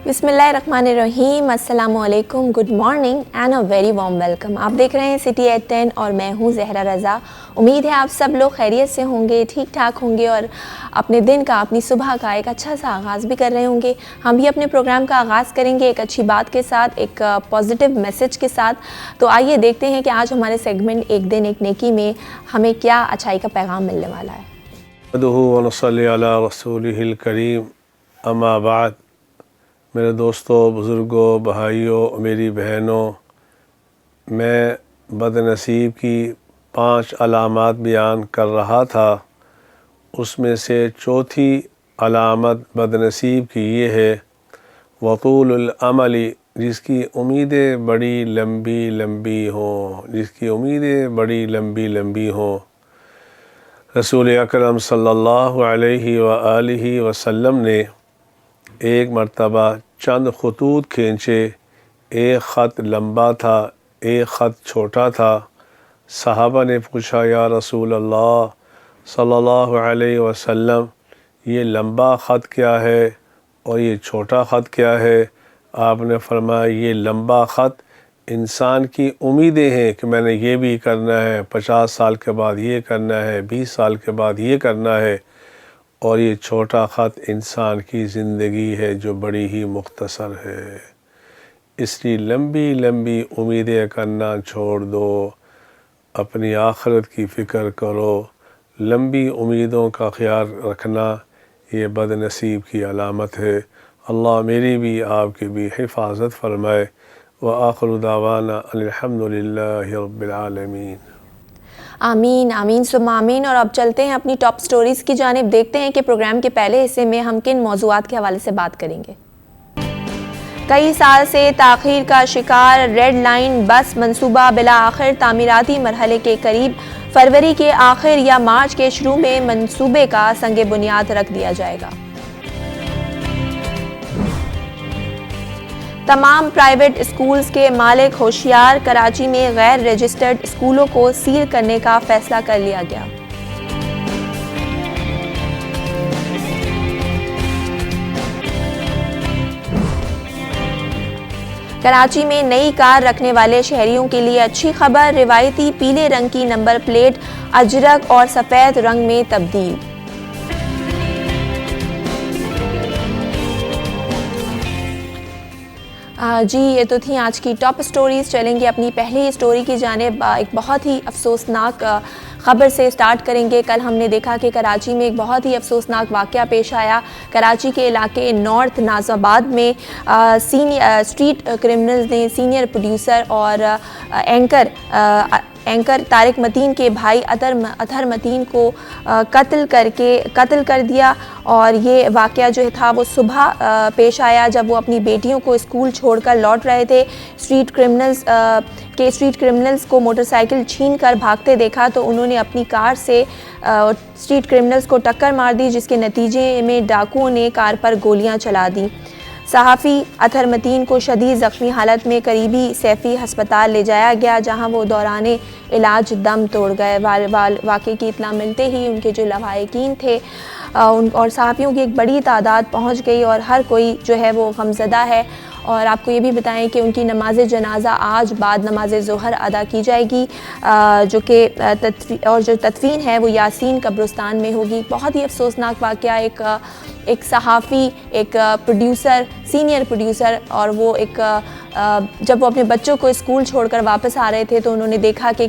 बिस्मिल्लाहिर्रहमानिर्रहीम, अस्सलामुअलैकुम, good morning and a very warm welcome. आप देख रहे हैं सिटी एट 10 और मैं हूं ज़हरा रज़ा। उम्मीद है आप सब लोग खैरियत से होंगे, ठीक ठाक होंगे और अपने दिन का, अपनी सुबह का एक अच्छा सा आगाज़ भी कर रहे होंगे। हम भी अपने प्रोग्राम का आगाज़ करेंगे एक अच्छी बात के साथ, एक पॉजिटिव मैसेज के साथ। तो आइए देखते हैं कि आज हमारे सेगमेंट एक दिन एक नेकी में हमें क्या अच्छाई का पैगाम मिलने वाला है। वनसल्ली अला रसूलिहिल करीम, अम्मा बाद। मेरे दोस्तों, बुज़ुर्गों, भाइयों, मेरी बहनों, मैं बदनसीब की 5 अलामात बयान कर रहा था। उसमें से चौथी अलामत बदनसीब की ये है, वतूलुल अमली, जिसकी उम्मीदें बड़ी लंबी लंबी हों, जिसकी उम्मीदें बड़ी लंबी लंबी हों। रसूल अकरम सल्लल्लाहु अलैहि व आलिहि वसल्लम ने एक मर्तबा चंद खतूत खींचे। एक ख़त लंबा था, एक ख़त छोटा था। सहाबा ने पूछा, या रसूल अल्लाह सल्लल्लाहु अलैहि वसल्लम, ये लंबा ख़त क्या है और ये छोटा ख़त क्या है? आपने फरमाया, ये लंबा ख़त इंसान की उम्मीदें हैं कि मैंने ये भी करना है, 50 साल के बाद ये करना है, 20 साल के बाद ये करना है। और ये छोटा ख़त इंसान की ज़िंदगी है जो बड़ी ही मुख्तसर है। इसलिए लंबी लंबी उम्मीदें करना छोड़ दो, अपनी आखिरत की फ़िक्र करो। लंबी उम्मीदों का ख्याल रखना ये बदनसीब की अलामत है। अल्लाह मेरी भी आपकी भी हिफाजत फरमाए। व आखिरु दावाना अल्हम्दुलिल्लाहि रब्बिल आलमीन। आमीन आमीन सुम्मा आमीन। और अब चलते हैं अपनी टॉप स्टोरीज़ की जानिब। देखते हैं कि प्रोग्राम के पहले हिस्से में हम किन मौज़ूआत के हवाले से बात करेंगे। कई साल से ताख़ीर का शिकार रेड लाइन बस मंसूबा बिला आखिर तामीराती मरहले के करीब। फरवरी के आखिर या मार्च के शुरू में मंसूबे का संगे बुनियाद रख दिया जाएगा। तमाम प्राइवेट स्कूल्स के मालिक होशियार, कराची में गैर रजिस्टर्ड स्कूलों को सील करने का फैसला कर लिया गया। कराची में नई कार रखने वाले शहरियों के लिए अच्छी खबर, रिवायती पीले रंग की नंबर प्लेट अजरक और सफ़ेद रंग में तब्दील। जी, ये तो थी आज की टॉप स्टोरीज़। चलेंगे अपनी पहली स्टोरी की जानिब। एक बहुत ही अफसोसनाक ख़बर से स्टार्ट करेंगे। कल हमने देखा कि कराची में एक बहुत ही अफसोसनाक वाक़या पेश आया। कराची के इलाके नॉर्थ नाज़ाबाद में स्ट्रीट क्रिमिनल्स ने सीनियर प्रोड्यूसर और एंकर तारिक मतीन के भाई अतहर मतीन को कत्ल कर दिया। और ये वाक़या जो था वो सुबह पेश आया जब वो अपनी बेटियों को स्कूल छोड़कर लौट रहे थे। स्ट्रीट क्रिमिनल्स को मोटरसाइकिल छीन कर भागते देखा तो उन्होंने अपनी कार से स्ट्रीट क्रिमिनल्स को टक्कर मार दी, जिसके नतीजे में डाकुओं ने कार पर गोलियां चला दी। सहाफ़ी अतहर मतीन को शदीद ज़ख्मी हालत में करीबी सैफ़ी हस्पताल ले जाया गया, जहां वो दौराने इलाज दम तोड़ गए। वाक़े की इत्तला मिलते ही उनके जो लवाहिकीन थे और सहाफ़ियों की एक बड़ी तादाद पहुंच गई और हर कोई जो है वो गमज़दा है। और आपको ये भी बताएं कि उनकी नमाज जनाजा आज बाद नमाज ज़ोहर अदा की जाएगी, जो कि जो तदफीन है वो यासीन कब्रिस्तान में होगी। बहुत ही अफसोसनाक वाक़या, एक सहाफ़ी, एक प्रोड्यूसर, सीनियर प्रोड्यूसर, और वो जब वो अपने बच्चों को स्कूल छोड़कर वापस आ रहे थे तो उन्होंने देखा कि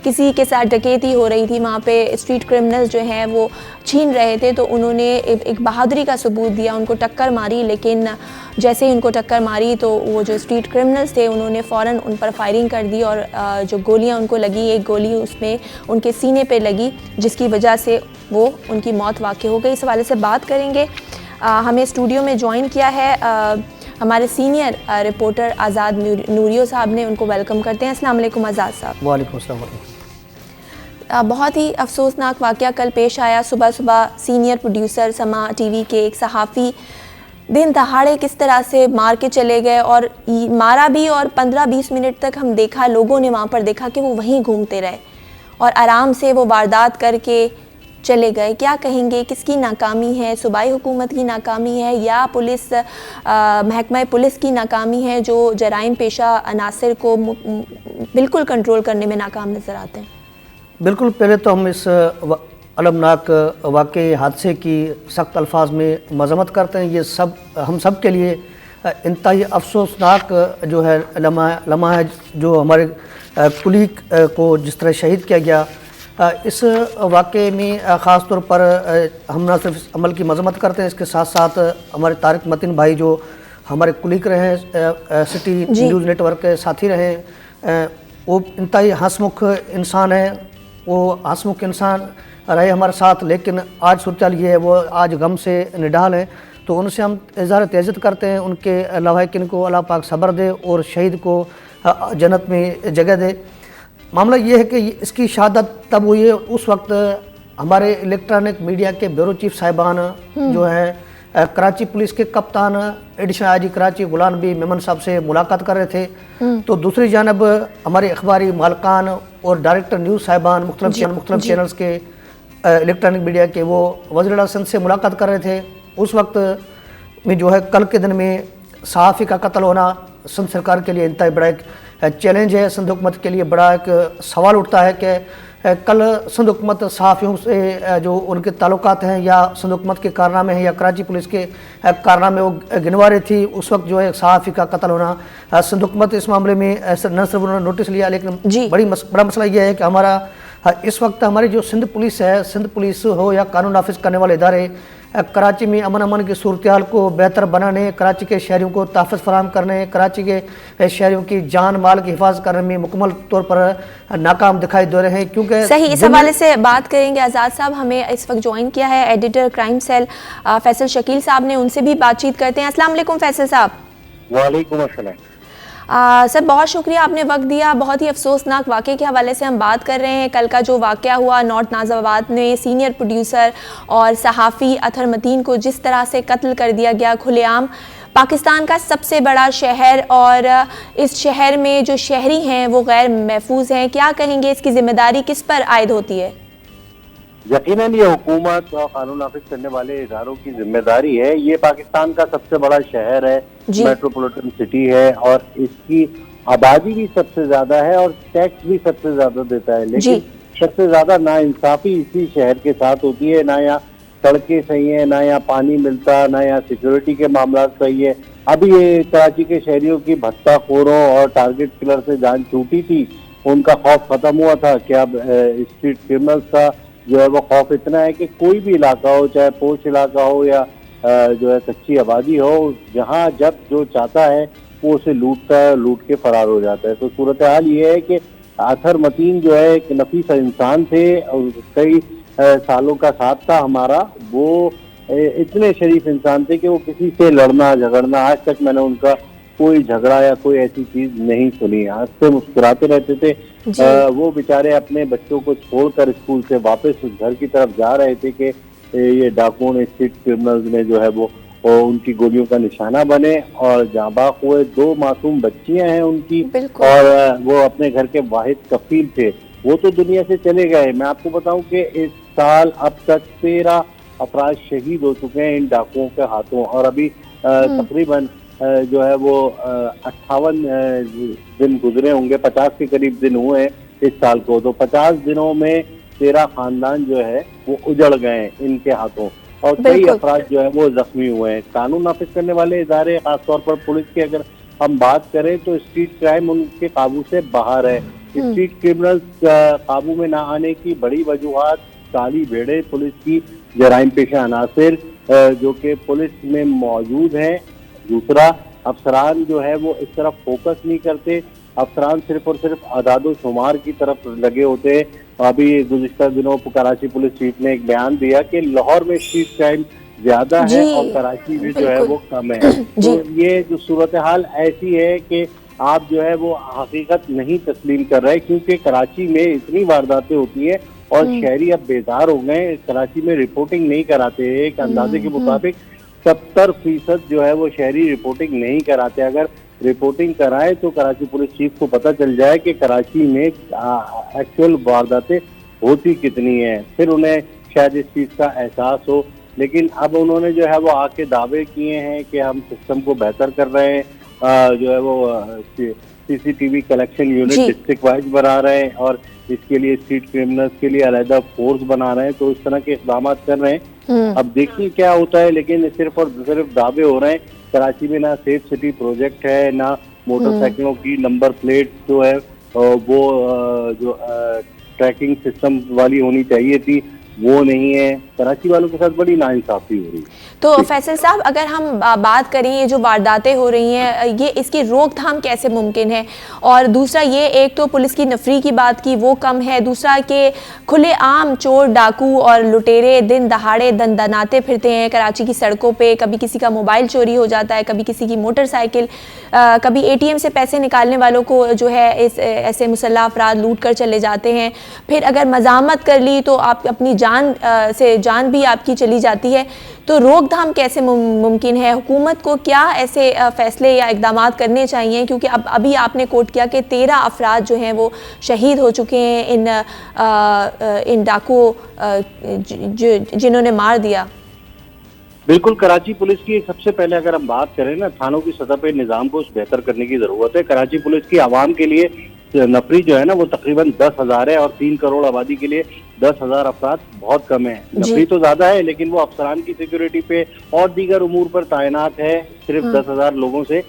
किसी के साथ डकैती हो रही थी। वहाँ पे स्ट्रीट क्रिमिनल्स जो हैं वो छीन रहे थे, तो उन्होंने एक बहादुरी का सबूत दिया, उनको टक्कर मारी। लेकिन जैसे ही उनको टक्कर मारी तो वो जो स्ट्रीट क्रिमिनल्स थे उन्होंने फ़ौरन उन पर फायरिंग कर दी और जो गोलियां उनको लगी, एक गोली उसमें उनके सीने पे लगी, जिसकी वजह से वो उनकी मौत वाक़ई हो गई। इस हवाले से बात करेंगे। हमें स्टूडियो में ज्वाइन किया है हमारे सीनियर रिपोर्टर आज़ाद नूरियो साहब ने। उनको वेलकम करते हैं। अस्सलाम वालेकुम आज़ाद साहब। वालेकुम अस्सलाम। बहुत ही अफसोसनाक वाक़या कल पेश आया। सुबह सुबह सीनियर प्रोड्यूसर समा टीवी के एक सहाफ़ी दिन दहाड़े किस तरह से मार के चले गए, और मारा भी, और 15-20 मिनट तक हम लोगों ने वहाँ पर देखा कि वो वहीं घूमते रहे और आराम से वो वारदात करके चले गए, क्या कहेंगे, किसकी नाकामी है? सूबाई हुकूमत की नाकामी है या पुलिस महकमा पुलिस की नाकामी है जो जराइम पेशा अनासर को बिल्कुल कंट्रोल करने में नाकाम नज़र आते हैं? बिल्कुल, पहले तो हम इस अलमनाक वाक़े हादसे की सख्त अल्फाज में मज़म्मत करते हैं। ये सब हम सब के लिए इंतहाई अफसोसनाक जो है लम्हा है, जो हमारे कुलीग को जिस तरह शहीद किया गया। इस वाक़े में ख़ास तौर पर हम न सिर्फ इस अमल की मज़म्मत करते हैं, इसके साथ साथ हमारे तारिक मतीन भाई जो हमारे कुलीग रहे हैं, सिटी न्यूज़ नेटवर्क के साथी रहे, वो इंतहाई हंसमुख इंसान है। वो हंसमुख इंसान रहे हमारे साथ, लेकिन आज सूरत ये है, वो आज गम से निढाल है। तो उनसे हम इज़हार तअज़्ज़ुत करते हैं, उनके लवाहिकीन को अल्लाह पाक सब्र दे और शहीद को जन्नत में जगह दे। मामला ये है कि इसकी शहादत तब हुई है, उस वक्त हमारे इलेक्ट्रॉनिक मीडिया के ब्यूरो चीफ साहिबान जो हैं कराची पुलिस के कप्तान एडिशनल आईजी कराची गुलाम नबी मेमन साहब से मुलाकात कर रहे थे। तो दूसरी जानब हमारे अखबारी मालकान और डायरेक्टर न्यूज़ साहिबान मुख्तलिफ चैनल्स के इलेक्ट्रॉनिक मीडिया के वो वज़ीर आला सिंध से मुलाकात कर रहे थे। उस वक्त में जो है कल के दिन में सहाफ़ी का कत्ल होना सिंध सरकार के लिए इंतहाई बड़ा एक चैलेंज है। सिंध हुकूमत के लिए बड़ा एक सवाल उठता है कि कल सिंध हुकूमत सहाफ़ियों से जो उनके ताल्लुकात हैं या सिंध हुकूमत के कारनामे हैं या कराची पुलिस के कारनामे वो गिनवा रही थी, उस वक्त जो है सहाफ़ी का कत्ल होना। सिंध हुकूमत इस मामले में न सिर्फ उन्होंने नोटिस लिया, लेकिन बड़ा मसला यह है कि हमारा इस वक्त हमारी जो सिंध पुलिस है, सिंध पुलिस हो या कानून नाफिज करने वाले इदारे, कराची में अमन की सूरत हाल को बेहतर बनाने, कराची के शहरियों को तहफ़्फ़ुज़ फराहम करने, कराची के शहरियों की जान माल की हिफाजत करने में मुकम्मल तौर पर नाकाम दिखाई दे रहे हैं। क्योंकि सही, इस हवाले से बात करेंगे। आज़ाद साहब हमें इस वक्त ज्वाइन किया है editor crime cell Faisal Shakeel साहब ने, उनसे भी बातचीत करते हैं। अस्सलाम वालेकुम फैसल साहब। वालेकुम अस्सलाम। सर बहुत शुक्रिया, आपने वक्त दिया। बहुत ही अफसोसनाक वाक़े के हवाले से हम बात कर रहे हैं। कल का जो वाक़या हुआ नॉर्थ नाज़िबाबाद में, सीनियर प्रोड्यूसर और सहाफ़ी अतहर मतीन को जिस तरह से कत्ल कर दिया गया खुलेआम, पाकिस्तान का सबसे बड़ा शहर और इस शहर में जो शहरी हैं वो गैर महफूज हैं, क्या कहेंगे, इसकी ज़िम्मेदारी किस पर आयद होती है? यकीनन ये हुकूमत और कानून नाफिज करने वाले इदारों की जिम्मेदारी है। ये पाकिस्तान का सबसे बड़ा शहर है, मेट्रोपॉलिटन सिटी है और इसकी आबादी भी सबसे ज्यादा है और टैक्स भी सबसे ज्यादा देता है। लेकिन सबसे ज्यादा नाइंसाफी इसी शहर के साथ होती है। ना यहाँ सड़कें सही है, ना यहाँ पानी मिलता, ना यहाँ सिक्योरिटी के मामला सही है। अभी ये कराची के शहरियों की भत्ताखोरों और टारगेट किलर से जान छूटी थी, उनका खौफ खत्म हुआ था कि अब स्ट्रीट क्रिमिनल्स का जो है वो खौफ इतना है कि कोई भी इलाका हो, चाहे पोश इलाका हो या जो है कच्ची आबादी हो, जहाँ जब जो चाहता है वो उसे लूटता है, लूट के फरार हो जाता है। तो सूरत हाल ये है कि अतहर मतीन जो है एक नफीस इंसान थे और कई सालों का साथ था हमारा। वो इतने शरीफ इंसान थे कि वो किसी से लड़ना झगड़ना, आज तक मैंने उनका कोई झगड़ा या कोई ऐसी चीज नहीं सुनी। आज से मुस्कुराते रहते थे। वो बेचारे अपने बच्चों को छोड़कर स्कूल से वापस घर की तरफ जा रहे थे कि ये डाकुओं ने, स्ट्रीट क्रिमिनल्स ने जो है वो उनकी गोलियों का निशाना बने और जाबाक हुए। 2 मासूम बच्चियां हैं उनकी और वो अपने घर के वाहिद कफील थे। वो तो दुनिया से चले गए। मैं आपको बताऊं कि इस साल अब तक 13 अफराद शहीद हो चुके हैं इन डाकुओं के हाथों और अभी तकरीबन जो है वो 58 दिन गुजरे होंगे, 50 के करीब दिन हुए हैं इस साल को। तो 50 दिनों में 13 खानदान जो है वो उजड़ गए इनके हाथों और कई अफराद जो है वो जख्मी हुए हैं। कानून नाफिज करने वाले इदारे, खासतौर पर पुलिस की अगर हम बात करें तो स्ट्रीट क्राइम उनके काबू से बाहर है। स्ट्रीट क्रिमिनल्स काबू में ना आने की बड़ी वजूहत काली भेड़े पुलिस की जराइम पेशा अनासिर जो कि पुलिस में मौजूद हैं। दूसरा, अफसरान जो है वो इस तरफ फोकस नहीं करते। अफसरान सिर्फ और सिर्फ आदादो शुमार की तरफ लगे होते हैं। अभी गुज़िश्ता दिनों कराची पुलिस चीफ ने एक बयान दिया कि लाहौर में स्ट्रीट क्राइम ज्यादा है और कराची में जो है वो कम है। तो ये जो सूरत हाल ऐसी है कि आप जो है वो हकीकत नहीं तस्लीम कर रहे, क्योंकि कराची में इतनी वारदातें होती है और शहरी अब बेदार हो गए। कराची में रिपोर्टिंग नहीं कराते। एक अंदाजे के मुताबिक 70% जो है वो शहरी रिपोर्टिंग नहीं कराते। अगर रिपोर्टिंग कराए तो कराची पुलिस चीफ को पता चल जाए कि कराची में एक्चुअल वारदातें होती कितनी है, फिर उन्हें शायद इस चीज का एहसास हो। लेकिन अब उन्होंने जो है वो आके दावे किए हैं कि हम सिस्टम को बेहतर कर रहे हैं, जो है वो CCTV collection unit district wise बना रहे हैं और इसके लिए स्ट्रीट क्रिमिनल्स के लिए अलग फोर्स बना रहे हैं। तो इस तरह के इकदाम कर रहे हैं। अब देखिए क्या होता है, लेकिन सिर्फ और सिर्फ दावे हो रहे हैं। कराची में ना सेफ सिटी प्रोजेक्ट है, ना मोटरसाइकिलों की नंबर प्लेट जो है वो जो ट्रैकिंग सिस्टम वाली होनी चाहिए थी वो नहीं है। कराची वालों के साथ बड़ी नाइंसाफी हो रही है। तो फैसल साहब, अगर हम बात करें ये जो वारदातें हो रही हैं, ये इसकी रोकथाम कैसे मुमकिन है? और दूसरा ये, एक तो पुलिस की नफरी की बात की वो कम है, दूसरा कि खुलेआम चोर डाकू और लुटेरे दिन दहाड़े दनाते फिरते हैं कराची की सड़कों पे। कभी किसी का मोबाइल चोरी हो जाता है, कभी किसी की मोटरसाइकिल, कभी एटीएम से पैसे निकालने वालों को जो है ऐसे मुसल्लह अफराद लूट कर चले जाते हैं। फिर अगर मज़ामत कर ली तो आप अपनी जान भी आपकी चली जाती है। तो रोकथाम कैसे मुमकिन है? हुकूमत को क्या ऐसे फैसले या इकदाम करने चाहिए? क्योंकि अब अभी आपने कोट किया कि 13 अफराद जो हैं वो शहीद हो चुके हैं इन डाकुओं जिन्होंने मार दिया। बिल्कुल, कराची पुलिस की सबसे पहले अगर हम बात करें ना, थानों की सतह पे निज़ाम को बेहतर करने की ज़रूरत है। कराची पुलिस की आवाम के लिए नफरी जो है ना वो तकरीबन 10,000 है और 3 करोड़ आबादी के लिए 10,000 अफराद बहुत कम है। नफरी तो ज्यादा है लेकिन वो अफसरान की सिक्योरिटी पे और दीगर उमूर पर तैनात है। सिर्फ 10,000 लोगों से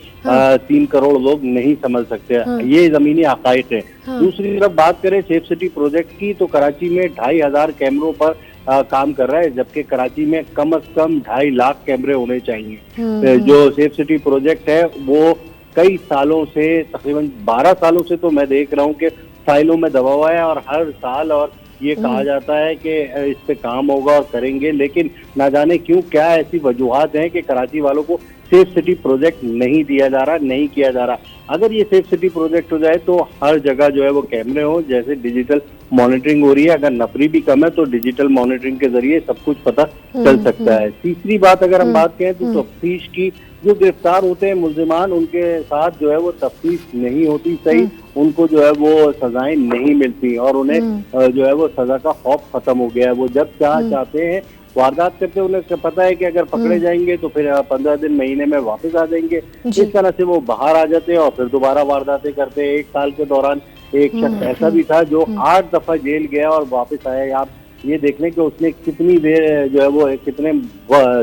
3 करोड़ लोग नहीं समझ सकते। ये जमीनी हकाइक है। दूसरी तरफ बात करें सेफ सिटी प्रोजेक्ट की, तो कराची में 2,500 कैमरों पर काम कर रहा है, जबकि कराची में कम से कम 2.5 लाख कैमरे होने चाहिए। जो सेफ सिटी प्रोजेक्ट है वो कई सालों से, तकरीबन 12 सालों से तो मैं देख रहा हूँ कि फाइलों में दबा हुआ है और हर साल और ये कहा जाता है कि इस पे काम होगा और करेंगे, लेकिन ना जाने क्यों क्या ऐसी वजूहात हैं कि कराची वालों को सेफ सिटी प्रोजेक्ट नहीं दिया जा रहा, नहीं किया जा रहा। अगर ये सेफ सिटी प्रोजेक्ट हो जाए तो हर जगह जो है वो कैमरे हो, जैसे डिजिटल मॉनिटरिंग हो रही है। अगर नफरी भी कम है तो डिजिटल मॉनिटरिंग के जरिए सब कुछ पता चल सकता है। तीसरी बात अगर हम बात करें तो तफ्तीश की, जो गिरफ्तार होते हैं मुल्जिमान उनके साथ जो है वो तफ्तीश नहीं होती सही, उनको जो है वो सजाएं नहीं मिलती और उन्हें जो है वो सजा का खौफ खत्म हो गया है। वो जब चाहते हैं वारदात करते, उन्हें पता है कि अगर पकड़े जाएंगे तो फिर 15 दिन महीने में वापस आ जाएंगे। इस तरह से वो बाहर आ जाते हैं और फिर दोबारा वारदातें करते हैं। 1 साल के दौरान एक शख्स ऐसा भी था जो 8 दफा जेल गया और वापस आया। आप ये देख लें कि उसने कितनी देर जो है वो कितने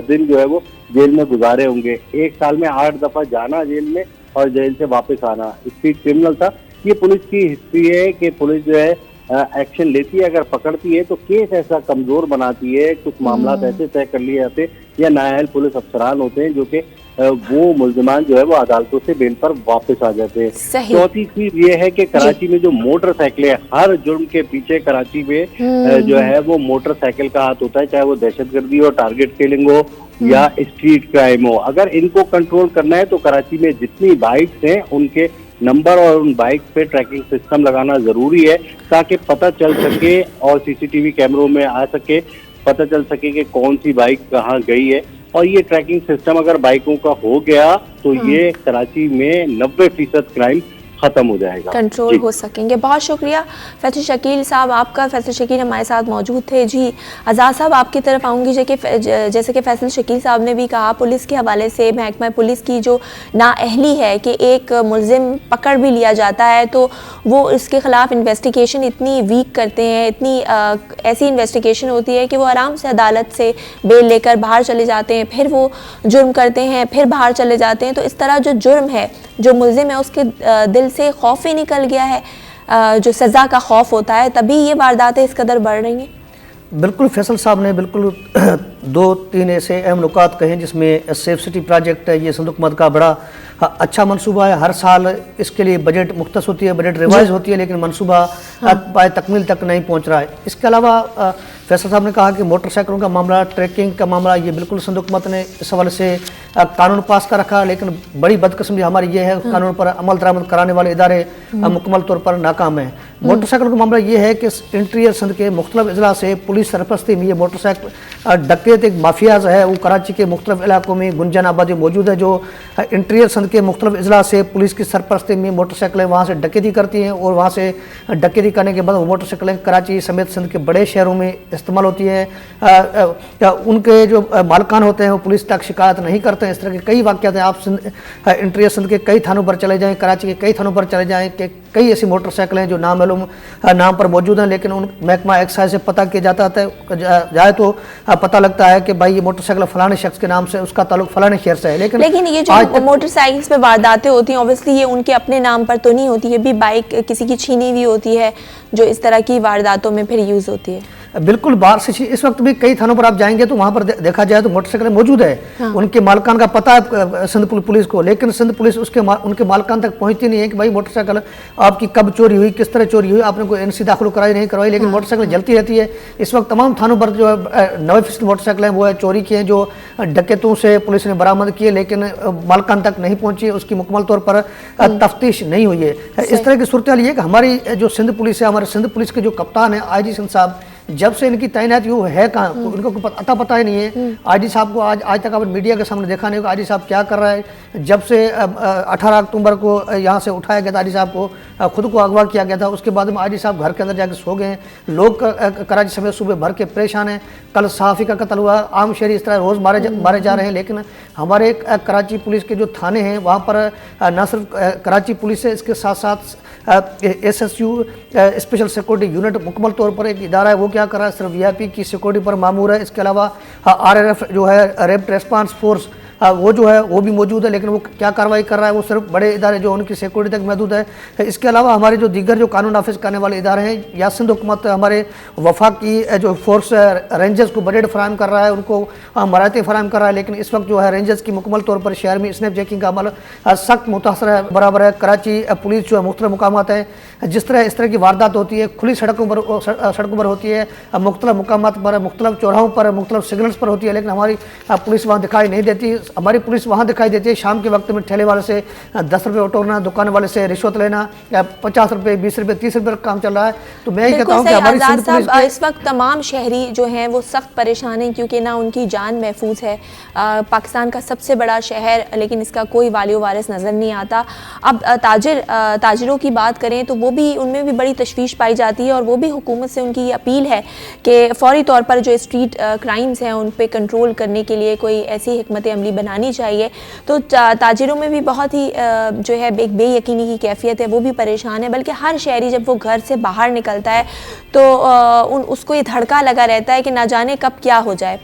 दिन जो है वो जेल में गुजारे होंगे। 1 साल में 8 दफा जाना जेल में और जेल से वापस आना। स्ट्रीट क्रिमिनल था। ये पुलिस की हिस्ट्री है कि पुलिस जो है एक्शन लेती है, अगर पकड़ती है तो केस ऐसा कमजोर बनाती है, कुछ मामला ऐसे तय कर लिए जाते या नायाल पुलिस अफसरान होते हैं जो कि वो मुल्जिमान जो है वो अदालतों से बेल पर वापस आ जाते हैं। चौथी चीज ये है कि कराची में जो मोटरसाइकिलें, हर जुर्म के पीछे कराची में जो है वो मोटरसाइकिल का हाथ होता है, चाहे वो दहशतगर्दी हो, टारगेट किलिंग हो या स्ट्रीट क्राइम हो। अगर इनको कंट्रोल करना है तो कराची में जितनी बाइक्स हैं उनके नंबर और उन बाइक पे ट्रैकिंग सिस्टम लगाना जरूरी है, ताकि पता चल सके और सीसीटीवी कैमरों में आ सके, पता चल सके कि कौन सी बाइक कहाँ गई है। और ये ट्रैकिंग सिस्टम अगर बाइकों का हो गया तो ये कराची में 90% क्राइम खत्म हो जाएगा, कंट्रोल हो सकेंगे। बहुत शुक्रिया फैसल शकील साहब आपका। फैसल शकील हमारे साथ मौजूद थे। जी आज़ाद साहब, आपकी तरफ आऊँगी। जैसे कि फैसल शकील साहब ने भी कहा, पुलिस के हवाले से महकमा पुलिस की जो नाअहली है कि एक मुलजिम पकड़ भी लिया जाता है तो वो इसके ख़िलाफ़ इन्वेस्टिगेशन इतनी वीक करते हैं, इतनी ऐसी इन्वेस्टिगेशन होती है कि वो आराम से अदालत से बेल लेकर बाहर चले जाते हैं, फिर वो जुर्म करते हैं, फिर बाहर चले जाते हैं। तो इस तरह जो जुर्म है, जो मुलजिम है, उसके दिल से खौफ ही निकल गया है, जो सज़ा का खौफ होता है, तभी ये वारदातें इस कदर बढ़ रही हैं। बिल्कुल, फैसल साहब ने बिल्कुल 2-3 ऐसे अहम नुकात कहे जिसमें सेफ सिटी प्रोजेक्ट है, ये संदूक मद का बड़ा अच्छा मंसूबा है। हर साल इसके लिए बजट मुख्तस होती है, बजट रिवाइज होती है, लेकिन मंसूबा पाए तकमील तक नहीं पहुंच रहा है। इसके अलावा फैसल साहब ने कहा कि मोटरसाइकिलों का मामला, ट्रैकिंग का मामला, ये बिल्कुल संदूक मद ने इस हवाले से कानून पास कर रखा, लेकिन बड़ी बदकिस्मती हमारी ये है कानून पर अमल दरामद कराने वाले इदारे मुकम्मल तौर पर नाकाम हैं। मोटरसाइकिल का मामला ये है कि इंटीरियर सिंध के मुख्तलिफ अजला से पुलिस सरपरस्ती में ये मोटरसाइकिल डकैत एक माफियाज है, वो कराची के मुख्तलिफ इलाकों में गुंजन आबादी मौजूद है, जो इंटीरियर सिंध के मुख्तलिफ अजला से पुलिस की सरपरस्ती में मोटरसाइकिलें वहाँ से डकैती करती हैं, और वहाँ से डकैती करने के बाद वो मोटरसाइकिलें कराची समेत सिंध के बड़े शहरों में इस्तेमाल होती हैं। उनके जो मालकान होते हैं वो पुलिस तक शिकायत नहीं करते हैं। इस तरह के कई वाक़यात हैं। आप इंटीरियर सिंध के कई थानों पर चले जाएँ, कराची के कई थानों पर चले जाएँ कि कई ऐसी मोटरसाइकिलें जो नामालूम नाम पर मौजूद हैं, लेकिन उन महकमा एक्साइज से पता किया जाता है जाए तो पता लगता है कि भाई ये मोटरसाइकिल फलाने शख्स के नाम से, उसका ताल्लुक फलाने शहर से है। लेकिन ये जो मोटरसाइकिल्स पे वारदातें होती हैं ऑब्वियसली ये उनके अपने नाम पर तो नहीं होती है, भी बाइक किसी की छीनी हुई होती है जो इस तरह की वारदातों में फिर यूज़ होती है। बिल्कुल बाहर से इस वक्त भी कई थानों पर आप जाएंगे तो वहाँ पर देखा जाए तो मोटरसाइकिलें मौजूद है। हाँ। उनके मालकान का पता है सिंध पुलिस को, लेकिन सिंध पुलिस उनके मालकान तक पहुँचती नहीं है कि भाई मोटरसाइकिल आपकी कब चोरी हुई, किस तरह चोरी हुई, आपने कोई एनसी दाखिल कराई नहीं करवाई, लेकिन मोटरसाइकिल जलती रहती है। इस वक्त तमाम थानों पर जो 90% मोटरसाइकिलें वो है चोरी की हैं, जो डकैतों से पुलिस ने बरामद की है, लेकिन मालकान तक नहीं पहुँची, उसकी मुकम्मल तौर पर तफ्तीश नहीं हुई है। इस तरह की सूरत हाल ये कि हमारी जो सिंध पुलिस है, हमारे सिंध पुलिस के जो कप्तान है IG सिंध साहब, जब से इनकी तैनाती वो है कहाँ, उनको पता ही नहीं है। IG साहब को आज तक आपने मीडिया के सामने देखा नहीं होगा IG साहब क्या कर रहा है। जब से 18 अक्टूबर को यहाँ से उठाया गया था, IG साहब को खुद को अगवा किया गया था, उसके बाद में IG साहब घर के अंदर जाकर सो गए हैं। लोग कराची समेत सुबह भर के परेशान हैं। कल सहाफ़ी का कत्ल हुआ, आम शहरी इस तरह रोज़ मारे जा रहे हैं। लेकिन हमारे कराची पुलिस के जो थाने हैं वहाँ पर न सिर्फ कराची पुलिस है, इसके साथ साथ SSU स्पेशल सिक्योरिटी यूनिट मुकम्मल तौर पर एक इदारा है, वो क्या कर रहा है, सिर्फ VIP की सिक्योरिटी पर मामूर है। इसके अलावा RRF जो है रैपिड रेस्पॉन्स फोर्स वो जो है वो भी मौजूद है, लेकिन वो क्या कार्रवाई कर रहा है, वो सिर्फ बड़े इदारे जो उनकी सिक्योरिटी तक महदूद है। इसके अलावा हमारे जो दीगर जो कानून नाफिज करने वाले इदारे हैं, या सिंध हुकूमत हमारे वफाक की जो फोर्स रेंजर्स को बजट फराहम कर रहा है, उनको मराहतें फराहम कर रहा है, लेकिन इस वक्त जो है रेंजर्स की मुकम्मल तौर पर शहर में स्नैप चेकिंग का अमल सख्त मुतासर है। बराबर है कराची पुलिस जो है मुख्तलिफ मुकामात है, जिस तरह इस तरह की वारदात होती है खुली सड़कों पर होती है, मुख्तलिफ मुकामात पर, मुख्तलिफ चौराहों पर, मुख्तलिफ सिग्नल्स पर होती है, लेकिन हमारी पुलिस वहाँ दिखाई नहीं देती। हमारी पुलिस वहाँ दिखाई देती है शाम के वक्त में ठेले वाले से 10 रुपये उठोना, दुकान वाले से रिश्वत लेना, या 50 रुपये, 20 रुपये, 30 रुपये का काम चल रहा है। तो मैं ये कहता हूँ कि हमारी सिंध पुलिस इस वक्त तमाम शहरी जो हैं वो सख्त परेशान हैं, क्योंकि ना उनकी जान महफूज है। पाकिस्तान का सबसे बड़ा शहर, लेकिन इसका कोई वालियो वारिस नज़र नहीं आता। अब ताजिरों की बात करें तो वो भी, उनमें भी बड़ी तशवीश पाई जाती है, और वो भी हुकूमत से उनकी अपील है कि फ़ौरी तौर पर जो स्ट्रीट क्राइम्स हैं उन पर कंट्रोल करने के लिए कोई ऐसी हिकमत अमली बनानी चाहिए। तो ताजिरों में भी बहुत ही जो है एक बेयकीनी की कैफियत है, वो भी परेशान है। बल्कि हर शहरी जब वो घर से बाहर निकलता है तो उसको ये धड़का लगा रहता है कि ना जाने कब क्या हो जाए।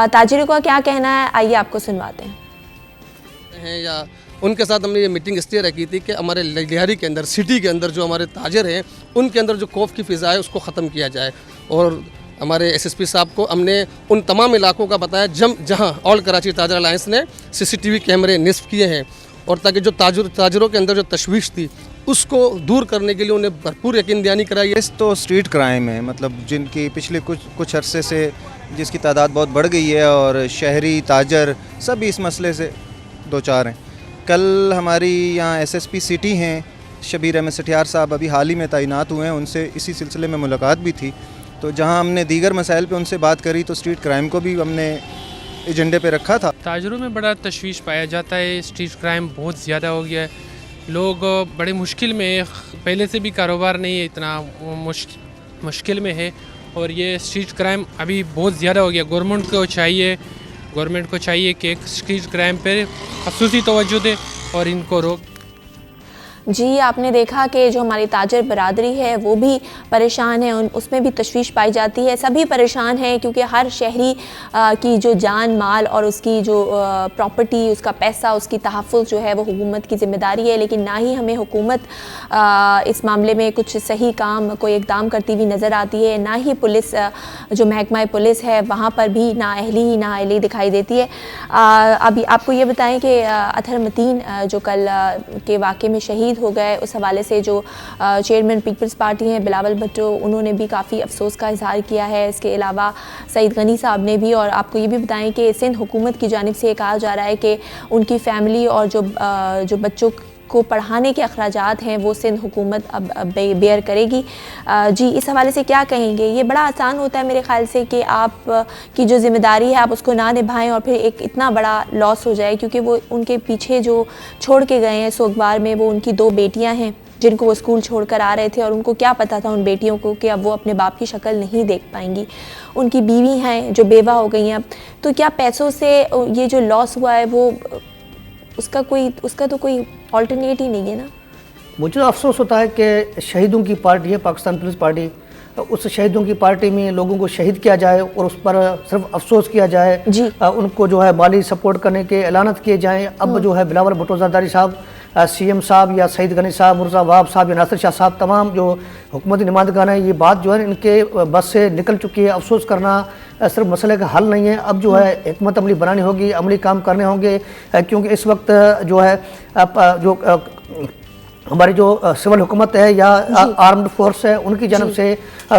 ताजिरों का क्या कहना है, आइए आपको सुनवाते हैं। या उनके साथ हमने ये मीटिंग इसलिए रखी थी कि हमारे लिहारी के अंदर, सिटी के अंदर जो हमारे ताजिर हैं उनके अंदर जो खौफ की फ़िज़ा है उसको ख़त्म किया जाए। और हमारे SSP साहब को हमने उन तमाम इलाकों का बताया जहां ऑल कराची ताजर अलायंस ने CCTV कैमरे निस्फ किए हैं, और ताकि जो ताजरों के अंदर जो तशवीश थी उसको दूर करने के लिए उन्हें भरपूर यकीन दहानी कराई है। तो स्ट्रीट क्राइम है, मतलब जिनकी पिछले कुछ अरसे से जिसकी तादाद बहुत बढ़ गई है, और शहरी ताजर सभी इस मसले से दो चार हैं। कल हमारी यहाँ SSP सिटी हैं शबीर अहमद सठियार साहब अभी हाल ही में तैनात हुए हैं, उनसे इसी सिलसिले में मुलाकात भी थी। तो जहां हमने दीगर मसाइल पे उनसे बात करी तो स्ट्रीट क्राइम को भी हमने एजेंडे पे रखा था। ताजरों में बड़ा तशवीश पाया जाता है, स्ट्रीट क्राइम बहुत ज़्यादा हो गया है, लोग बड़े मुश्किल में, पहले से भी कारोबार नहीं है, इतना मुश्किल में है, और ये स्ट्रीट क्राइम अभी बहुत ज़्यादा हो गया। गवर्नमेंट को चाहिए कि स्ट्रीट क्राइम पर ख़ुसूसी तवज्जो दे और इनको रोक। जी, आपने देखा कि जो हमारी ताजर बरादरी है वो भी परेशान है, उसमें भी तशवीश पाई जाती है। सभी परेशान हैं क्योंकि हर शहरी की जो जान माल और उसकी जो प्रॉपर्टी, उसका पैसा, उसकी तहफ़्फ़ुज़ जो है वो हुकूमत की ज़िम्मेदारी है। लेकिन ना ही हमें हुकूमत इस मामले में कुछ सही काम, कोई इक़दाम करती हुई नज़र आती है, ना ही पुलिस, जो महकमा पुलिस है वहाँ पर भी नाअहली दिखाई देती है। अभी आपको ये बताएँ कि अतहर मतीन जो कल के वाक़े में शहीद हो गए, उस हवाले से जो चेयरमैन पीपल्स पार्टी हैं बिलावल भुट्टो, उन्होंने भी काफ़ी अफसोस का इजहार किया है। इसके अलावा सईद गनी साहब ने भी। और आपको ये भी बताएं कि सिंध हुकूमत की जानिब से कहा जा रहा है कि उनकी फ़ैमिली और जो बच्चों को पढ़ाने के अखराजात हैं वो सिंध हुकूमत अब बेयर करेगी। जी, इस हवाले से क्या कहेंगे? ये बड़ा आसान होता है मेरे ख्याल से कि आप की जो ज़िम्मेदारी है आप उसको ना निभाएं और फिर एक इतना बड़ा लॉस हो जाए, क्योंकि वो उनके पीछे जो छोड़ के गए हैं सोगवार में, वो उनकी 2 बेटियां हैं जिनको वो स्कूल छोड़कर आ रहे थे और उनको क्या पता था उन बेटियों को कि अब वो अपने बाप की शक्ल नहीं देख पाएंगी। उनकी बीवी हैं जो बेवा हो गई हैं। तो क्या पैसों से ये जो लॉस हुआ है वो उसका तो कोई ऑल्टरनेट ही नहीं है ना? मुझे अफसोस होता है कि शहीदों की पार्टी है पाकिस्तान पीपल्स पार्टी, उस शहीदों की पार्टी में लोगों को शहीद किया जाए और उस पर सिर्फ अफसोस किया जाए जी। उनको जो है माली सपोर्ट करने के ऐलानात किए जाएं। अब जो है बिलावल भुट्टो जरदारी साहब, सीएम साहब या सईद गनी साहब, मुर्जा वहाब साहब या नासिर शाह साहब, तमाम जो हुकूमती नुमाइंदगान है, ये बात जो है इनके बस से निकल चुकी है। अफसोस करना सिर्फ मसले का हल नहीं है। अब जो है हिकमत अमली बनानी होगी, अमली काम करने होंगे, क्योंकि इस वक्त जो है जो हमारी जो सिविल हुकूमत है या आर्म्ड फोर्स है उनकी जानब से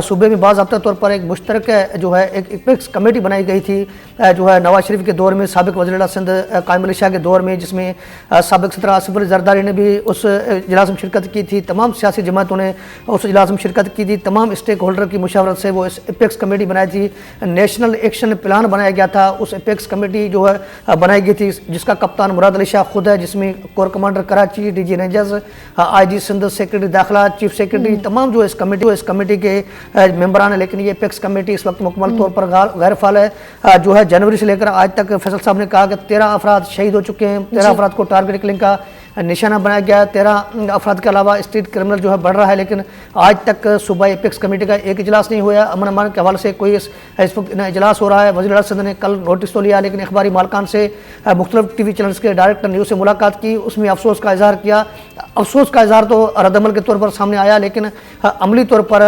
सूबे में बाज़ाब्ता तौर पर एक मुश्तरक जो है एक एपेक्स कमेटी बनाई गई थी जो है नवाज शरीफ के दौर में, साबिक वज़ीर सिंध कायम अली शाह के दौर में, जिसमें साबिक सदर आसिफ अली जरदारी ने भी उस इजलास में शिरकत की थी। तमाम सियासी जमातों ने उस इजलास में शिरकत की थी। तमाम स्टेक होल्डर की मुशावरत से वो इस एपेक्स कमेटी बनाई थी। नेशनल एक्शन प्लान बनाया गया था। उस एपेक्स कमेटी जो है बनाई गई थी जिसका कप्तान मुराद अली शाह खुद है, जिसमें core commander Karachi, DG rangers, IG Sindh, secretary दाखिला, चीफ सेक्रेटरी, तमाम जो इस कमेटी के मेंबरान है। लेकिन ये एपेक्स कमेटी इस वक्त मुकम्मल तौर पर गैर फाल है। जो है जनवरी से लेकर आज तक फैसल साहब ने कहा कि 13 अफराद शहीद हो चुके हैं। 13 अफराद को टारगेट किलिंग का निशाना बनाया गया। 13 अफराद के अलावा स्ट्रीट क्रिमिनल जो है बढ़ रहा है। लेकिन आज तक सूबा एपेक्स कमेटी का एक इजलास नहीं हुआ। अमन अमान के हवाले से कोई इस वक्त इजलास हो रहा है। वज़ीर सिंध ने कल नोटिस तो लिया, लेकिन अखबारी मालकान से मुख्तलिफ TV चैनल्स के डायरेक्टर न्यूज़ से मुलाकात की, उसमें अफसोस का इजहार किया। अफसोस का इजहार तो रद्दमल के तौर पर सामने आया, लेकिन अमली तौर पर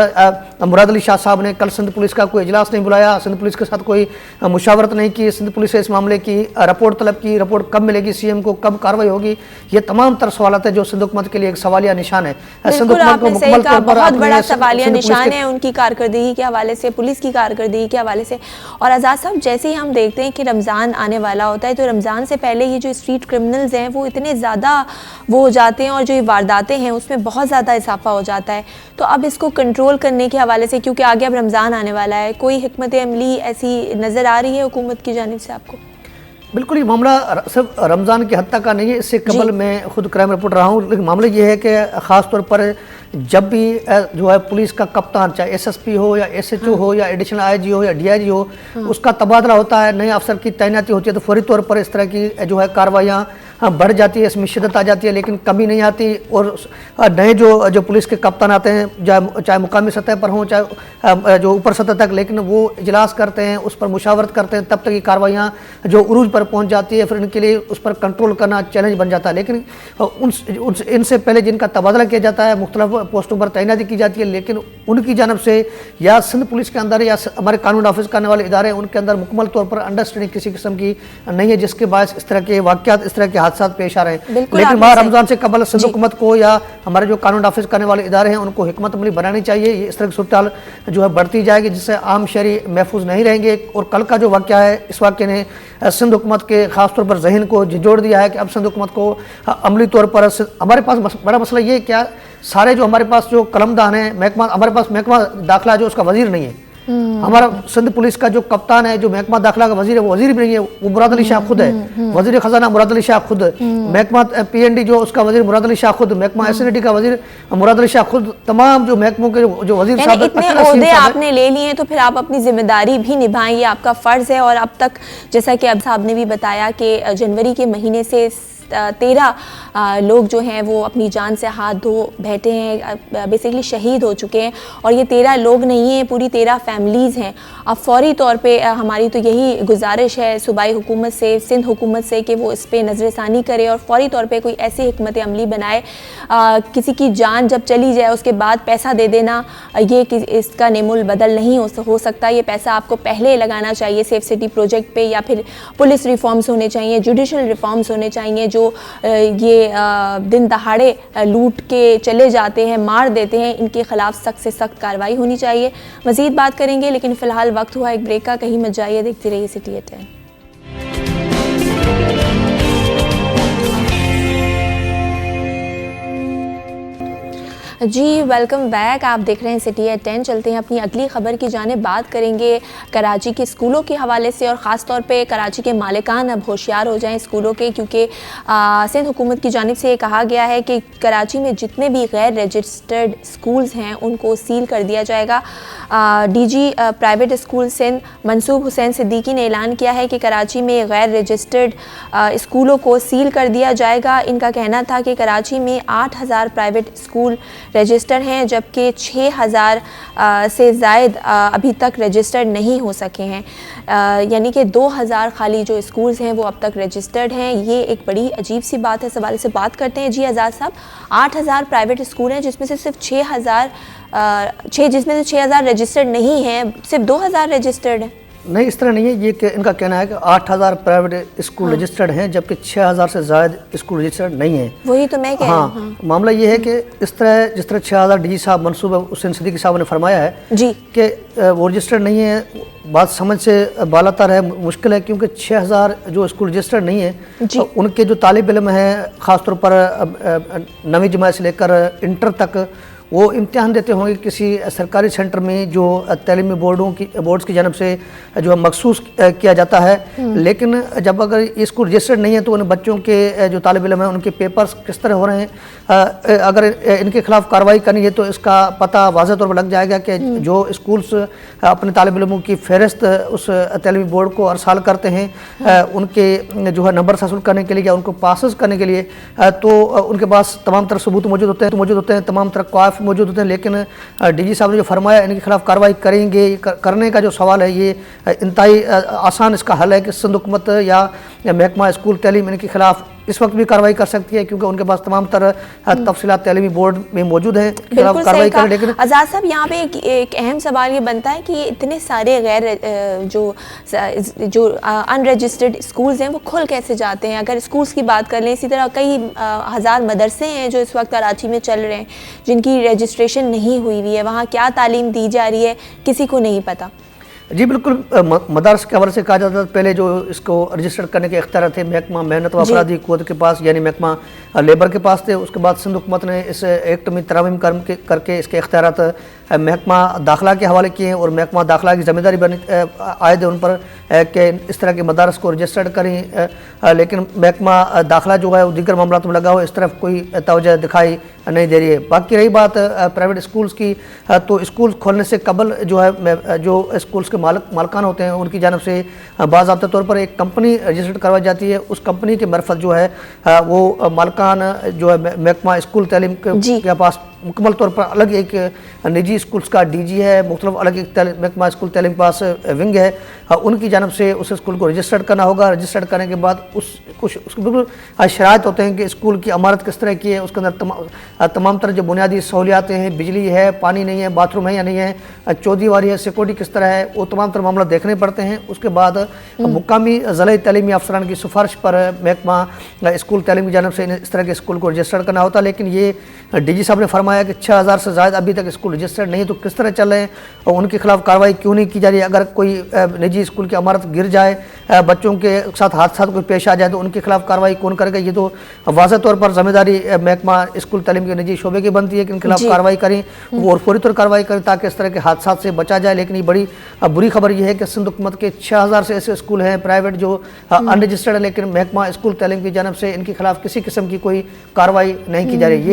मुराद अली शाह साहब ने कल सिंध पुलिस का कोई इजलास नहीं बुलाया, सिंध पुलिस के साथ कोई मुशावरत नहीं की, सिंध पुलिस से इस मामले की रिपोर्ट तलब की। रिपोर्ट कब मिलेगी, CM को कब कार्रवाई होगी, ये तमाम तर सवालात है जो सिंध हुकूमत के लिए एक सवालिया निशान है। बिल्कुल आपने सही कहा, बहुत बड़ा सवालिया निशान है उनकी कारकर्दगी के हवाले से, पुलिस की कारकर्दगी के हवाले से। और आज़ाद साहब, जैसे ही हम देखते हैं कि रमज़ान आने वाला होता है तो रमज़ान से पहले ये जो स्ट्रीट क्रिमिनल्स हैं वो इतने ज़्यादा वो हो जाते हैं और जो ये वारदातें हैं उसमें बहुत ज़्यादा इजाफा हो जाता है। तो अब इसको कंट्रोल करने के हवाले से, क्योंकि आगे अब रमज़ान आने वाला है, कोई हिकमत अमली ऐसी नज़र आ रही है हुकूमत की जानिब से आपको? बिल्कुल, ये मामला सिर्फ रमज़ान की हद तक का नहीं है। इससे कबल मैं खुद क्राइम रिपोर्ट रहा हूँ, लेकिन मामला ये है कि ख़ास तौर पर जब भी जो है पुलिस का कप्तान, चाहे SSP हो या SHO हो या एडिशनल IG हो या DIG हो, उसका तबादला होता है, नए अफसर की तैनाती होती है, तो फौरी तौर पर इस तरह की जो है कार्रवाइयाँ बढ़ जाती है, इसमें शिद्दत आ जाती है, लेकिन कमी नहीं आती। और नए जो पुलिस के कप्तान आते हैं, चाहे मुकामी सतह पर हों चाहे जो ऊपर सतह तक, लेकिन वो इजलास करते हैं, उस पर मुशावरत करते हैं, तब तक ये कार्रवाइयाँ जो उरूज पर पहुँच जाती है, फिर इनके लिए उस पर कंट्रोल करना चैलेंज बन जाता है। लेकिन इनसे पहले जिनका तबादला किया जाता है, मुख्तलिफ पोस्टों पर तैनाती की जाती है, लेकिन उनकी जानब से या सिंध पुलिस के अंदर या हमारे कानून ऑफिस करने वाले इदारे, उनके अंदर मुकम्मल तौर पर अंडरस्टैंडिंग किसी किस्म की नहीं है, जिसके बायस इस तरह के वाक़यात, इस तरह के हादसा पेश आ रहे हैं। लेकिन माह रमज़ान से कबल सिंध हुकूमत को या हमारे जो कानून ऑफिस करने वाले इदारे हैं उनको हिकमत अमली बनानी चाहिए। ये इस तरह की सूरत जो है बढ़ती जाएगी, जिससे आम शहरी महफूज नहीं रहेंगे। और कल का जो वाक़या है, इस वाक़े ने सिंध हुकूमत के ख़ास तौर पर जहन को झिझोड़ दिया है कि अब सिंध हुकूमत को अमली तौर पर, हमारे पास बड़ा मसला ये क्या, सारे जो हमारे पास जो कलमदान है महकमा, हमारे पास महकमा दाखिला जो उसका वजीर नहीं है। हमारा सिंध पुलिस का जो कप्तान है, जो महकमा दाखिला का वजीर है, वो वजीर भी नहीं है, वो मुराद अली शाह खुद है। वजीर खजाना मुराद अली शाह खुद, महकमा PND जो उसका वजीर मुराद अली शाह खुद, महकमा SND का वजीर मुराद अली शाह खुद, तमाम जो महकमों के जो वजीर साहब, इतने ओहदे आपने ले लिए हैं तो फिर आप अपनी जिम्मेदारी भी निभाएं, ये आपका फ़र्ज़ है। और अब तक जैसा कि अब साहब ने भी बताया कि जनवरी के महीने से 13 लोग जो हैं वो अपनी जान से हाथ धो बैठे हैं, बेसिकली शहीद हो चुके हैं। और ये 13 लोग नहीं हैं, पूरी 13 फैमिलीज़ हैं। अब फौरी तौर पे हमारी तो यही गुजारिश है सूबाई हुकूमत से, सिंध हुकूमत से, कि वो इस पर नज़रसानी करे और फौरी तौर पे कोई ऐसी हिकमत अमली बनाए। किसी की जान जब चली जाए उसके बाद पैसा दे देना, ये इसका नेमुल बदल नहीं हो सकता। ये पैसा आपको पहले लगाना चाहिए सेफ सिटी प्रोजेक्ट पे, या फिर पुलिस रिफॉर्म्स होने चाहिए, जुडिशल रिफॉर्म्स होने चाहिए। जो ये दिन दहाड़े लूट के चले जाते हैं, मार देते हैं, इनके खिलाफ सख्त से सख्त कार्रवाई होनी चाहिए। मज़ीद बात करेंगे, लेकिन फ़िलहाल वक्त हुआ एक ब्रेक का। कहीं मत जाइए, देखते रहिए सिटी एट 10। जी वेलकम बैक। आप देख रहे हैं सिटी एट 10। चलते हैं अपनी अगली खबर की जानिब। बात करेंगे कराची के स्कूलों के हवाले से और ख़ास तौर पे कराची के मालिकान अब होशियार हो जाएं स्कूलों के, क्योंकि सिंध हुकूमत की जानिब से ये कहा गया है कि कराची में जितने भी गैर रजिस्टर्ड स्कूल्स हैं उनको सील कर दिया जाएगा। DG private school Sindh Mansoob Hussain Siddiqui ने ऐलान किया है कि कराची में गैर रजिस्टर्ड स्कूलों को सील कर दिया जाएगा। इनका कहना था कि कराची में 8000 प्राइवेट स्कूल रजिस्टर हैं, जबकि 6000 से ज़ायद अभी तक रजिस्टर्ड नहीं हो सके हैं, यानी कि 2000 खाली जो स्कूल्स हैं वो अब तक रजिस्टर्ड हैं। ये एक बड़ी अजीब सी बात है। इस हवाले से बात करते हैं। जी आज़ाद साहब, 8000 प्राइवेट स्कूल हैं जिसमें से सिर्फ 6000 रजिस्टर्ड नहीं हैं, सिर्फ 2000 रजिस्टर्ड हैं। नहीं, इस तरह नहीं है। ये इनका कहना है कि 8000 प्राइवेट स्कूल रजिस्टर्ड हैं, जबकि 6000 से ज़ायद स्कूल रजिस्टर्ड नहीं हैं। वही तो मैं कह रही हूँ। हाँ, मामला ये है कि जिस तरह 6000 डीजी साहब मंसूब हुसैन सिद्दीकी साहब ने फरमाया है जी कि वो रजिस्टर्ड नहीं है, बात समझ से बालातर है, मुश्किल है, क्योंकि 6000 जो स्कूल रजिस्टर्ड नहीं है उनके जो तालिब इल्म हैं, ख़ासतौर पर नवीं जमात से लेकर इंटर तक, वो इम्तिहान देते होंगे किसी सरकारी सेंटर में जो तलीमी बोर्ड्स की जानब से जो मखसूस किया जाता है। लेकिन जब अगर ये स्कूल रजिस्टर्ड नहीं है तो उन बच्चों के जो तालिब इल्म हैं उनके पेपर्स किस तरह हो रहे हैं, अगर इनके खिलाफ कार्रवाई करनी है तो इसका पता वाज़ह तौर पर लग जाएगा कि जो स्कूल्स अपने तालिब इल्मों की फ़हरिस्त उस तलीमी बोर्ड को अरसाल करते हैं उनके जो है नंबर हासिल करने के लिए या उनको पासेस करने के लिए, तो उनके पास तमाम तरह सबूत मौजूद होते हैं, तमाम तरह कवाफ मौजूद होते हैं। लेकिन डीजी साहब ने जो फरमाया इनके खिलाफ कार्रवाई करेंगे, करने का जो सवाल है ये इंतहाई आसान इसका हल है कि सिंध हुकूमत या महकमा स्कूल तलीम इनके खिलाफ इस वक्त भी कार्रवाई कर सकती है, क्योंकि उनके पास तमाम तरह तफसीलात तलीमी बोर्ड में मौजूद हैं, खिलाफ कार्रवाई करें। लेकिन आज़ाद साहब, यहाँ पे एक अहम सवाल ये बनता है कि इतने सारे गैर जो अनरजिस्टर्ड स्कूल्स हैं वो खुल कैसे जाते हैं? अगर स्कूल्स की बात कर लें, इसी तरह कई हज़ार मदरसे हैं जो इस वक्त कराची में चल रहे हैं जिनकी रजिस्ट्रेशन नहीं हुई हुई है, वहाँ क्या तालीम दी जा रही है किसी को नहीं पता। जी बिल्कुल, मदरस के हवाले से कहा जाता था पहले जो इसको रजिस्टर करने के इख्तियार थे महकमा मेहनत व अफरादी क़ुव्वत के पास, यानी महकमा लेबर के पास थे। उसके बाद सिंध हुकूमत ने इस एक्ट में तरमीम करके इसके इख्तियारात महकमा दाखिला के हवाले किए हैं और महकमा दाखिला की ज़िम्मेदारी बनी आयद है उन पर कि इस तरह के मदारस को रजिस्टर्ड करें। लेकिन महकमा दाखिला जो है वो दीगर मामलात में लगा हो, इस तरफ कोई तवज्जो दिखाई नहीं दे रही है। बाकी रही बात प्राइवेट स्कूल्स की, तो स्कूल खोलने से कबल जो है जो स्कूल्स के मालकान होते हैं उनकी जानब से बाज़ाब्ता तौर पर एक कंपनी रजिस्टर्ड करवाई जाती है। उस कंपनी के मार्फत जो है वो मालकान जो है महकमा स्कूल तलीम के पास मुकम्मल तौर पर अलग एक निजी स्कूल्स का डीजी है, मुख्तलिफ अलग एक महकमा स्कूल तलीम के पास विंग है, उनकी जानब से उस स्कूल को रजिस्टर्ड करना होगा। रजिस्टर्ड करने के बाद उसके बिल्कुल शराइत होते हैं कि स्कूल की इमारत किस तरह की है, उसके अंदर तमाम तरह जो बुनियादी सहूलियातें हैं, बिजली है, पानी नहीं है, बाथरूम है या नहीं है, चौधीवारी है, सिक्योरिटी किस तरह है, वो तमाम तरह मामला देखने पड़ते हैं। उसके बाद मुकामी ज़िला तलीमी अफसरान की सिफारिश पर महकमा स्कूल तलीम की जानब से इस तरह के स्कूल को रजिस्टर्ड करना होता है। लेकिन ये डीजी साहब ने फरमाया कि 6000 से ज़्यादा अभी तक स्कूल रजिस्टर्ड नहीं, तो किस तरह चल रहे हैं और उनके खिलाफ कार्रवाई क्यों नहीं की जा रही है? अगर कोई निजी स्कूल की इमारत गिर जाए, बच्चों के साथ हादसा कोई पेश आ जाए तो उनके खिलाफ कार्रवाई कौन करेगा? ये तो वाज़ह तौर पर जिम्मेदारी महकमा स्कूल तलीम के निजी शोबे की बनती है कि इनके खिलाफ कार्रवाई करें और फौरी तौर कार्रवाई करें ताकि इस तरह के हादसा से बचा जाए। लेकिन ये बड़ी बुरी खबर यह है कि सिंध हुकूमत के 6000 से ऐसे स्कूल हैं प्राइवेट जो अनरजिस्टर्ड है, लेकिन महकमा स्कूल तलीम की जानब से इनके खिलाफ किसी किस्म की कोई कार्रवाई नहीं की जा रही। ये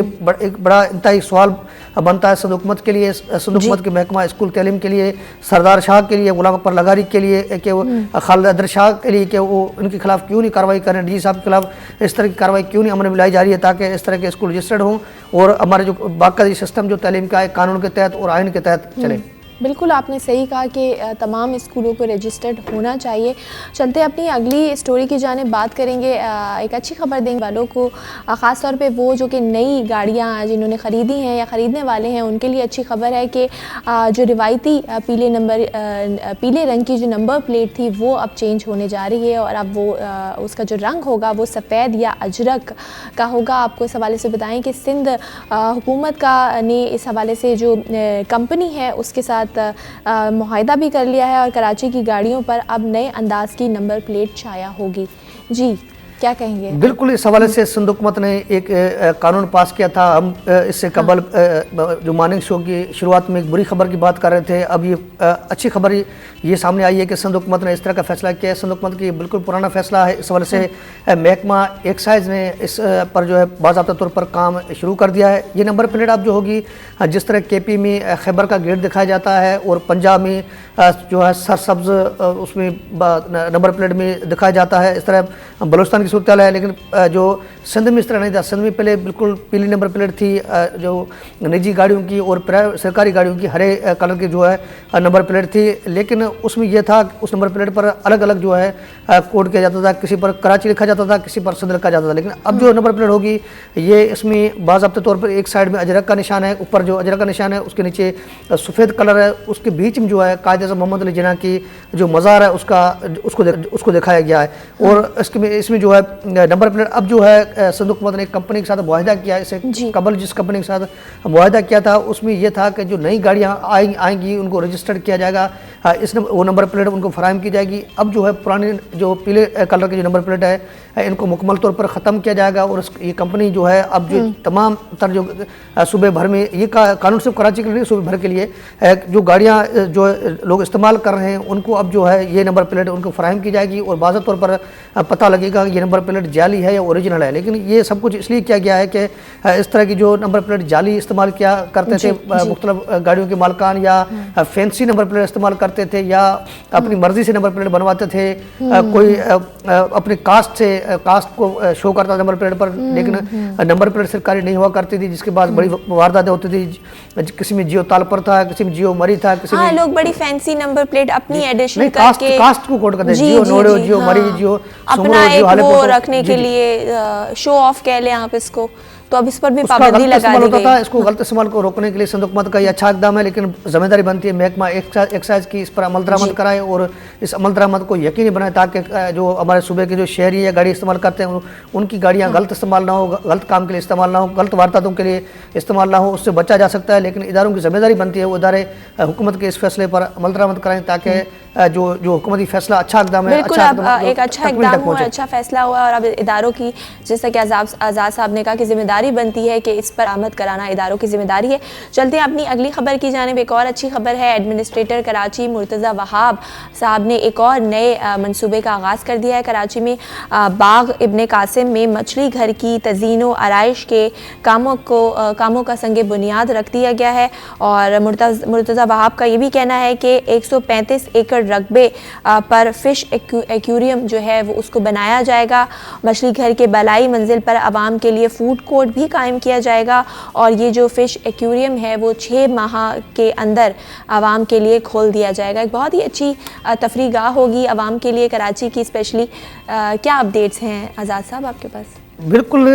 एक बड़ा इंतहाई सवाल बनता है सिंध हुकूमत के लिए, सिंध हुकूमत के महकमा स्कूल तलीम के लिए, सरदार शाह के लिए, गुलाम अकबर लगारी के लिए, कि वो खालिद अदर शाह के लिए, कि वो इनके खिलाफ क्यों नहीं कार्रवाई करें, डीजी साहब के खिलाफ इस तरह की कार्रवाई क्यों नहीं अमल में लाई जा रही है ताकि इस तरह के स्कूल रजिस्टर्ड हों और हमारे जो बाकायदा सिस्टम जो तलीम का है कानून के तहत और आइन के तहत चले। बिल्कुल आपने सही कहा कि तमाम स्कूलों को रजिस्टर्ड होना चाहिए। चलते अपनी अगली स्टोरी की जानिब बात करेंगे। एक अच्छी खबर देंगे वालों को, ख़ास तौर पे वो जो कि नई गाड़ियाँ जिन्होंने ख़रीदी हैं या ख़रीदने वाले हैं उनके लिए अच्छी खबर है कि जो रिवायती पीले रंग की जो नंबर प्लेट थी वो अब चेंज होने जा रही है और अब वो उसका जो रंग होगा वो सफ़ेद या अजरक का होगा। आपको इस हवाले से बताएँ कि सिंध हुकूमत ने इस हवाले से जो कंपनी है उसके साथ मुआहदा भी कर लिया है और कराची की गाड़ियों पर अब नए अंदाज की नंबर प्लेट छाया होगी। जी क्या कहेंगे? बिल्कुल, इस हवाले से सिंध हुकूमत ने एक कानून पास किया था। हम इससे कबल जो मॉर्निंग शो की शुरुआत में एक बुरी खबर की बात कर रहे थे, अब ये अच्छी खबर ये सामने आई है कि सिंध हुकूमत ने इस तरह का फैसला किया है। सिंध हुकूमत की बिल्कुल पुराना फैसला है, इस हवाले से महकमा एक्साइज ने इस पर जो है बाज़ाब्ता तौर पर काम शुरू कर दिया है। ये नंबर प्लेट अब जो होगी, जिस तरह KP में खैबर का गेट दिखाया जाता है और पंजाब में जो है सरसब्ज उसमें नंबर प्लेट में दिखाया जाता है, इस तरह बलूचिस्तान की सूरत है। लेकिन जो सिंध में इस तरह नहीं था। सिंध में पहले बिल्कुल पीली नंबर प्लेट थी, जो निजी गाड़ियों की और सरकारी गाड़ियों की हरे कलर की जो है नंबर प्लेट थी। लेकिन उसमें यह था, उस नंबर प्लेट पर अलग अलग जो है कोड किया जाता था, किसी पर कराची लिखा जाता था, किसी पर सिंध लिखा जाता था। लेकिन अब जो नंबर प्लेट होगी, ये इसमें बाज़ाब्ते तौर पर एक साइड में अजरक का निशान है, ऊपर जो अजरक का निशान है उसके नीचे सफ़ेद कलर है, उसके बीच में जो है कायदे मोहम्मद अली जिन्ना की जो मज़ार है उसको दिखाया गया है। और इसमें जो है नंबर प्लेट अब जो है सिंध हुकूमत ने एक कंपनी के साथ मुआहिदा किया है। इससे कबल जिस कंपनी के साथ मुआहिदा किया था उसमें यह था कि जो नई गाड़ियाँ आएंगी उनको रजिस्टर्ड किया जाएगा, वो नंबर प्लेट उनको फराहम की जाएगी। अब जो है पुरानी जो पीले कलर की जो नंबर प्लेट है इनको मुकम्मल तौर पर ख़त्म किया जाएगा। और ये कंपनी जो है अब जो तमाम तर जो सूबे भर में, ये कानून सिर्फ कराची के लिए, सूबे भर के लिए जो गाड़ियाँ जो लोग इस्तेमाल कर रहे हैं उनको अब जो है ये नंबर प्लेट उनको फराहम की जाएगी और वाज़ेह तौर पर पता लगेगा कि ये नंबर प्लेट जाली है या ओरिजिनल है। लेकिन ये सब कुछ इसलिए किया गया है कि इस तरह की जो नंबर प्लेट जाली इस्तेमाल किया करते थे मुख्तलिफ गाड़ियों के मालकान, या फैंसी नंबर प्लेट इस्तेमाल करते थे, या अपनी मर्जी से नंबर प्लेट बनवाते थे। कोई अपनी कास्ट को शो करता नंबर प्लेट पर, लेकिन नंबर प्लेट सरकारी नहीं हुआ करती थी, जिसके बाद बड़ी वारदातें होती थी। किसी में जियो तालपर था, किसी में जियो मरी था, किसी में लोग बड़ी फैंसी नंबर प्लेट अपनी एडिशन करके कास्ट को कोड करते हैं, जियो नोडो, जियो मरी, जियो अपना एक वो रखने के लिए शो ऑफ कह लें आप इसको। तो अब इस पर भी पाबंदी लगा दी गई है। इसको गलत इस्तेमाल को रोकने के लिए सिंध हुकूमत का ये अच्छा इकदाम है, लेकिन जिम्मेदारी बनती है महकमा एक्साइज की इस पर अमल दरामद कराए और इस अमल दरामद को यकीनी बनाए ताकि जो हमारे सूबे के जो शहरी या गाड़ी इस्तेमाल करते हैं उनकी गाड़ियाँ गलत इस्तेमाल ना हो, गलत काम के लिए इस्तेमाल ना हो, गलत वारदातों के लिए इस्तेमाल ना हो, उससे बचा जा सकता है। लेकिन इदारों की जिम्मेदारी बनती है वो इदारे हुकूमत के इस फैसले पर अमल दरामद कराएं ताकि जो हुकूमती फैसला अच्छा इकदाम है, बिल्कुल एक अच्छा इकदाम हुआ, अच्छा फैसला हुआ। और अब इदारों की, जैसा कि आज़ाद साहब ने कहा कि जिम्मेदारी बनती है कि इस पर आमद कराना इदारों की जिम्मेदारी है। चलते हैं अपनी अगली खबर की जानिब। एक और अच्छी खबर है, एडमिनिस्ट्रेटर कराची मुर्तज़ा वहाब साहब ने एक और नए मंसूबे का आगाज़ कर दिया है। कराची में बाग इब्ने कासिम में मछली घर की तज़ीन व आराइश के कामों का संग बुनियाद रख दिया गया है। और मुर्तज़ा वहाब का ये भी कहना है कि 135 एकड़ रकबे पर फ़िश एक्वेरियम जो है वो उसको बनाया जाएगा। मछली घर के बलाई मंजिल पर आवाम के लिए फ़ूड कोर्ट भी कायम किया जाएगा और ये जो फ़िश एक्वेरियम है वो 6 माह के अंदर आवाम के लिए खोल दिया जाएगा। एक बहुत ही अच्छी तफरीह गाह होगी आवाम के लिए कराची की स्पेशली। क्या अपडेट्स हैं आज़ाद साहब आपके पास? बिल्कुल,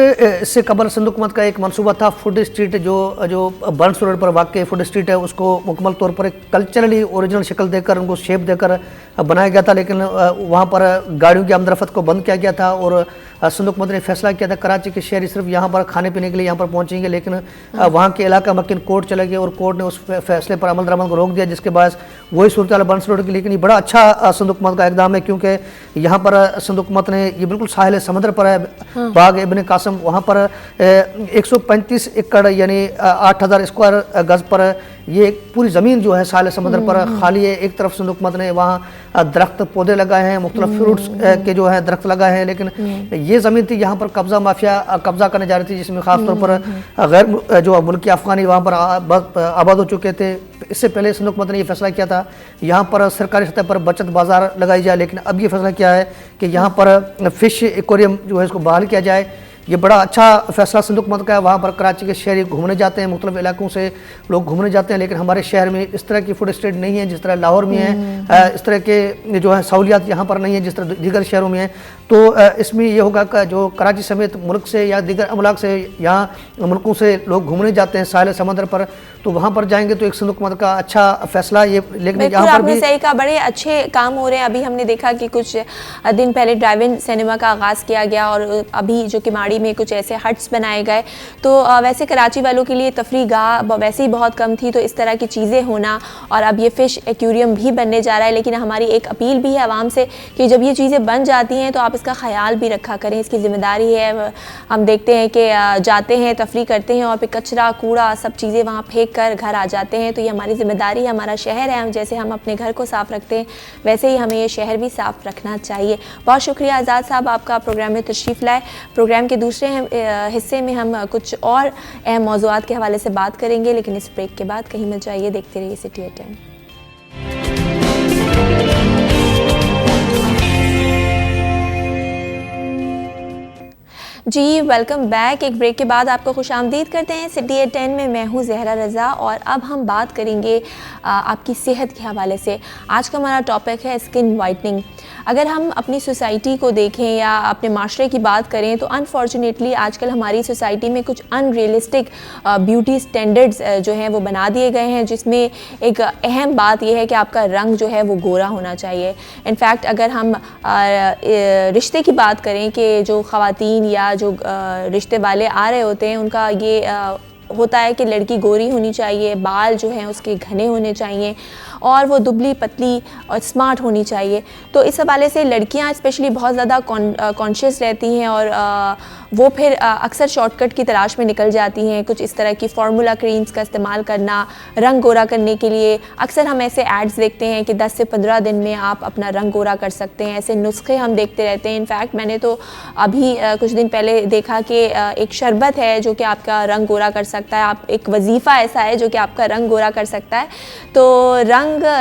इससे कबल सिंध हुकूमत का एक मनसूबा था food street, Joe Burns road पर वाक़ फूड स्ट्रीट है उसको मुकम्मल तौर पर एक कल्चरली ओरिजिनल शक्ल देकर उनको शेप देकर बनाया गया था। लेकिन वहाँ पर गाड़ियों की आमदरफत को बंद किया गया था और सिंध हुकूमत ने फैसला किया था कराची के शहरी सिर्फ यहाँ पर खाने पीने के लिए यहाँ पर पहुँचेंगे। लेकिन वहाँ के इलाका मक्किन कोर्ट चले गए और कोर्ट ने उस फैसले पर अमल दरामद को रोक दिया, जिसके बाद वही सूरत हाल बर्न्स रोड की। लेकिन ये बड़ा अच्छा सिंध हुकूमत का इकदाम है क्योंकि यहाँ पर सिंध हुकूमत ने, ये बिल्कुल साहिल समुद्र पर है बाग इब्ने कासिम, वहाँ पर 135 एकड़ यानी 8000 स्क्वायर गज पर ये पूरी ज़मीन जो है साहिल समुद्र पर खाली है। एक तरफ सिंध हुकूमत ने वहाँ दरख्त पौधे लगाए हैं, मुख्तलिफ फ्रूट्स के जो है दरख्त लगाए हैं, लेकिन ये ज़मीन थी यहाँ पर कब्ज़ा माफिया कब्ज़ा करने जा रही थी, जिसमें ख़ासतौर पर गैर जो मुल्की अफ़गानी वहाँ पर आबाद हो चुके थे। इससे पहले सिंध हुकूमत ने ये फैसला किया था यहाँ पर सरकारी सतह पर बचत बाज़ार लगाई जाए, लेकिन अब ये फैसला किया है कि यहाँ पर फ़िश एक्वेरियम जो है इसको बहाल किया जाए। ये बड़ा अच्छा फैसला सिंध हुकूमत का है। वहाँ पर कराची के शहरी घूमने जाते हैं, मुख्तलिफ इलाकों से लोग घूमने जाते हैं, लेकिन हमारे शहर में इस तरह की फूड स्ट्रीट नहीं है जिस तरह लाहौर में है। इस तरह के जो है सहूलियात यहाँ पर नहीं है जिस तरह दीगर शहरों में है। तो इसमें ये होगा कि जो कराची समेत मुल्क से या दीगर अमलाक से यहाँ मुल्कों से लोग घूमने जाते हैं साहिल समंदर पर, तो वहाँ पर जाएंगे तो एक सिंध हुकूमत का अच्छा फैसला ये। लेकिन यहाँ पर भी सही कहा, बड़े अच्छे काम हो रहे हैं। अभी हमने देखा कि कुछ दिन पहले ड्राइव इन सिनेमा का आगाज़ किया गया और अभी जो किमाड़ी पहाड़ी में कुछ ऐसे हट्स बनाए गए। तो वैसे कराची वालों के लिए तफरी गाह वैसे ही बहुत कम थी, तो इस तरह की चीज़ें होना, और अब ये फ़िश एक्वेरियम भी बनने जा रहा है। लेकिन हमारी एक अपील भी है आवाम से कि जब ये चीज़ें बन जाती हैं तो आप इसका ख्याल भी रखा करें, इसकी ज़िम्मेदारी है। हम देखते हैं कि जाते हैं, तफरी करते हैं और फिर कचरा कूड़ा सब चीज़ें वहाँ फेंक कर घर आ जाते हैं। तो ये हमारी ज़िम्मेदारी है, हमारा शहर है, जैसे हम अपने घर को साफ़ रखते हैं वैसे ही हमें ये शहर भी साफ़ रखना चाहिए। बहुत शुक्रिया आज़ाद साहब आपका प्रोग्राम में तशरीफ़ लाए। प्रोग्राम के दूसरे हिस्से में हम कुछ और अहम मौज़ूआत के हवाले से बात करेंगे, लेकिन इस ब्रेक के बाद कहीं मत जाइए, देखते रहिए सिटी एट 10। जी वेलकम बैक। एक ब्रेक के बाद आपको खुशामदीद करते हैं सिटी एट 10 में। मैं हूं ज़हरा रज़ा और अब हम बात करेंगे आपकी सेहत के हवाले से। आज का हमारा टॉपिक है स्किन वाइटनिंग। अगर हम अपनी सोसाइटी को देखें या अपने माशरे की बात करें तो अनफॉर्चुनेटली आजकल हमारी सोसाइटी में कुछ अनरियलिस्टिक ब्यूटी स्टैंडर्ड्स जो हैं वो बना दिए गए हैं, जिसमें एक अहम बात यह है कि आपका रंग जो है वो गोरा होना चाहिए। इनफैक्ट अगर हम रिश्ते की बात करें कि जो ख़वातीन या जो रिश्ते वाले आ रहे होते हैं उनका ये होता है कि लड़की गोरी होनी चाहिए, बाल जो हैं उसके घने होने चाहिए और वो दुबली पतली और स्मार्ट होनी चाहिए। तो इस हवाले से लड़कियां स्पेशली बहुत ज़्यादा कॉन्शियस रहती हैं और वो फिर अक्सर शॉर्टकट की तलाश में निकल जाती हैं। कुछ इस तरह की फार्मूला क्रीम्स का इस्तेमाल करना रंग गोरा करने के लिए। अक्सर हम ऐसे एड्स देखते हैं कि 10 से 15 दिन में आप अपना रंग गोरा कर सकते हैं, ऐसे नुस्खे हम देखते रहते हैं। इनफैक्ट मैंने तो अभी कुछ दिन पहले देखा कि एक शरबत है जो कि आपका रंग गोरा कर सकता है, आप एक वजीफ़ा ऐसा है जो कि आपका रंग गोरा कर सकता है। तो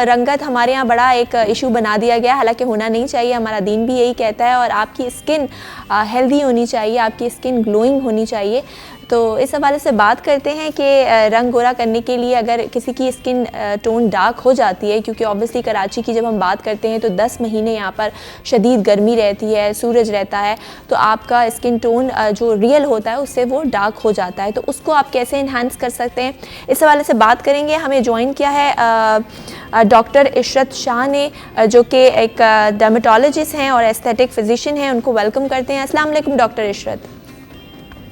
रंगत हमारे यहाँ बड़ा एक इशू बना दिया गया, हालांकि होना नहीं चाहिए, हमारा दीन भी यही कहता है। और आपकी स्किन हेल्दी होनी चाहिए, आपकी स्किन ग्लोइंग होनी चाहिए। तो इस हवाले से बात करते हैं कि रंग गोरा करने के लिए अगर किसी की स्किन टोन डार्क हो जाती है, क्योंकि ऑब्वियसली कराची की जब हम बात करते हैं तो 10 महीने यहाँ पर शदीद गर्मी रहती है, सूरज रहता है, तो आपका स्किन टोन जो रियल होता है उससे वो डार्क हो जाता है। तो उसको आप कैसे इन्हांस कर सकते हैं, इस हवाले से बात करेंगे। हमें ज्वाइन किया है डॉक्टर इशरत शाह ने, जो कि एक डर्मेटोलॉजिस्ट हैं और एस्थेटिक फिजिशियन हैं। उनको वेलकम करते हैं। अस्सलाम वालेकुम डॉक्टर इशरत।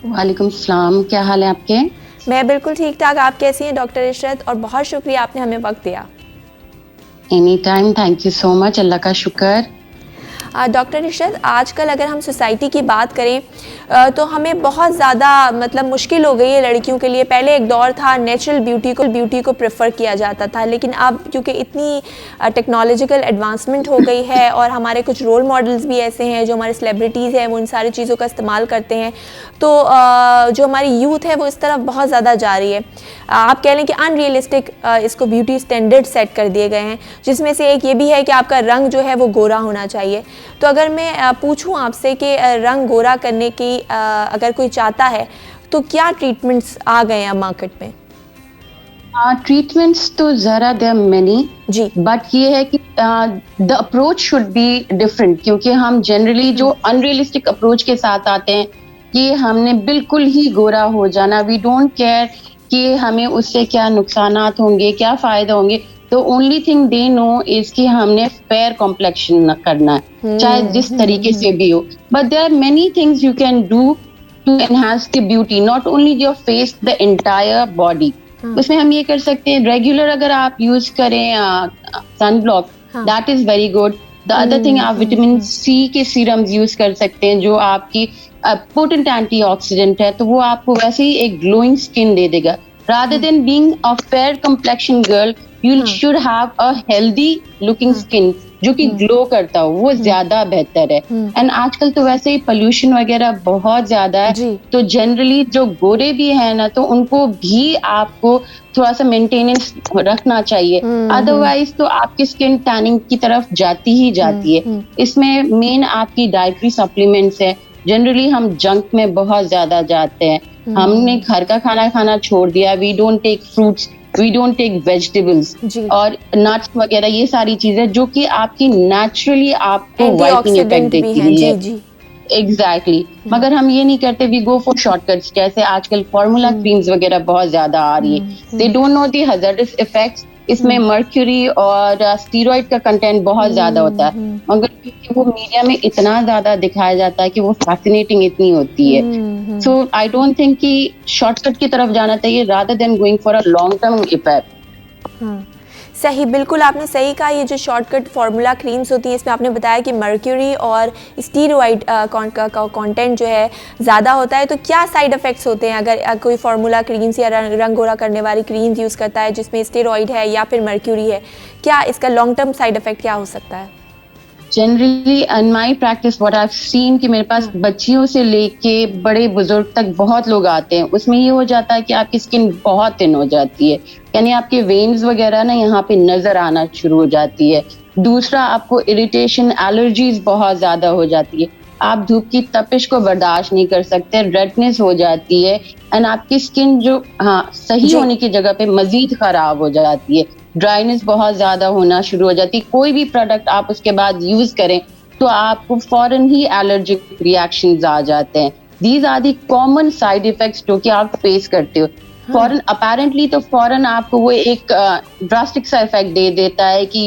वालेकुम सलाम, क्या हाल है आपके? मैं बिल्कुल ठीक ठाक, आप कैसी हैं डॉक्टर इशरत? और बहुत शुक्रिया आपने हमें वक्त दिया। Any time, thank you so much, Allah का शुक्र। डॉक्टर इशरत, आजकल अगर हम सोसाइटी की बात करें तो हमें बहुत ज़्यादा मतलब मुश्किल हो गई है लड़कियों के लिए। पहले एक दौर था नेचुरल ब्यूटी को प्रेफर किया जाता था, लेकिन अब क्योंकि इतनी टेक्नोलॉजिकल एडवांसमेंट हो गई है और हमारे कुछ रोल मॉडल्स भी ऐसे हैं जो हमारे सेलिब्रिटीज़ हैं वो इन सारी चीज़ों का इस्तेमाल करते हैं, तो जो हमारी यूथ है वो इस तरफ बहुत ज़्यादा जा रही है। आप कह लें कि अनरियलिस्टिक इसको ब्यूटी स्टैंडर्ड सेट कर दिए गए हैं, जिसमें से एक ये भी है कि आपका रंग जो है वो गोरा होना चाहिए। तो अगर मैं पूछूं आपसे कि रंग गोरा करने की अगर कोई चाहता है तो क्या ट्रीटमेंट्स आ गए हैं मार्केट में? ट्रीटमेंट्स तो ज़रा देयर मेनी जी, बट ये है कि the approach should be different, क्योंकि हम जनरली जो अनरियलिस्टिक अप्रोच के साथ आते हैं कि हमने बिल्कुल ही गोरा हो जाना, वी डोंट केयर कि हमें उससे क्या नुकसानात होंगे, क्या फ़ायदा होंगे। तो only thing they know is कि हमने फेयर कॉम्प्लेक्शन करना है, चाहे जिस तरीके से भी हो। But there are many things you can do to enhance the beauty, not only your face, the entire body. उसमें हम ये कर सकते हैं, रेगुलर अगर आप यूज करें sun block, that is very good. The other thing, आप विटामिन सी के सीरम्स यूज कर सकते हैं जो आपकी पोटेंट एंटीऑक्सीडेंट है, तो वो आपको वैसे ही एक ग्लोइंग स्किन दे देगा। rather than being a fair complexion girl, you should have a healthy looking skin जो कि ग्लो करता हो, वो ज्यादा बेहतर है। एंड आजकल तो वैसे ही पोल्यूशन वगैरह बहुत ज्यादा है, तो जनरली जो गोरे भी है ना, तो उनको भी आपको थोड़ा सा मेंटेनेंस रखना चाहिए, अदरवाइज तो आपकी स्किन टैनिंग की तरफ जाती ही जाती है। इसमें मेन आपकी डाइटरी सप्लीमेंट्स है। जनरली हम जंक में बहुत ज्यादा जाते हैं, हमने घर का खाना खाना छोड़ दिया, we don't take fruits, we don't take vegetables और नट्स वगैरह, ये सारी चीजें जो कि आपकी नेचुरली आपको वाइटनिंग इफेक्ट देती है। एग्जैक्टली, मगर हम ये नहीं करते, वी गो फॉर शॉर्टकट्स। जैसे आजकल फार्मूला क्रीम्स वगैरह बहुत ज्यादा आ रही है, they don't know the hazardous effects, इसमें मर्क्यूरी और स्टीरॉइड का कंटेंट बहुत ज्यादा होता है, मगर क्योंकि वो मीडिया में इतना ज्यादा दिखाया जाता है कि वो फैसिनेटिंग इतनी होती है, सो आई डोंट थिंक कि शॉर्टकट की तरफ जाना चाहिए rather than going for a long term effect. सही, बिल्कुल आपने सही कहा। ये जो शॉर्टकट फार्मूला क्रीम्स होती हैं इसमें आपने बताया कि मर्क्यूरी और स्टीरॉइड का कंटेंट जो है ज़्यादा होता है, तो क्या साइड इफ़ेक्ट्स होते हैं अगर कोई फार्मूला क्रीम्स या रंग गोरा करने वाली क्रीम्स यूज़ करता है जिसमें स्टीरॉइड है या फिर मर्क्यूरी है, क्या इसका लॉन्ग टर्म साइड इफ़ेक्ट क्या हो सकता है? Generally in my practice what I have seen कि मेरे पास बच्चियों से लेके बड़े बुजुर्ग तक बहुत लोग आते हैं, उसमें ये हो जाता है कि आपकी स्किन बहुत थिन हो जाती है, यानी आपके वेन्स वगैरह ना यहाँ पे नजर आना शुरू हो जाती है। दूसरा, आपको इरिटेशन, एलर्जीज बहुत ज्यादा हो जाती है, आप धूप की तपिश को बर्दाश्त नहीं कर सकते, रेडनेस हो जाती है एंड आपकी स्किन जो सही होने की जगह पे मजीद खराब हो जाती है, ड्राइनेस बहुत ज्यादा होना शुरू हो जाती है। कोई भी प्रोडक्ट आप उसके बाद यूज करें तो आपको फौरन ही एलर्जिक रिएक्शंस आ जाते हैं। These are the common side effects जो कि आप फेस करते हो। फौरन अपेरेंटली तो फौरन आपको वो एक ड्रास्टिक सा इफेक्ट दे देता है कि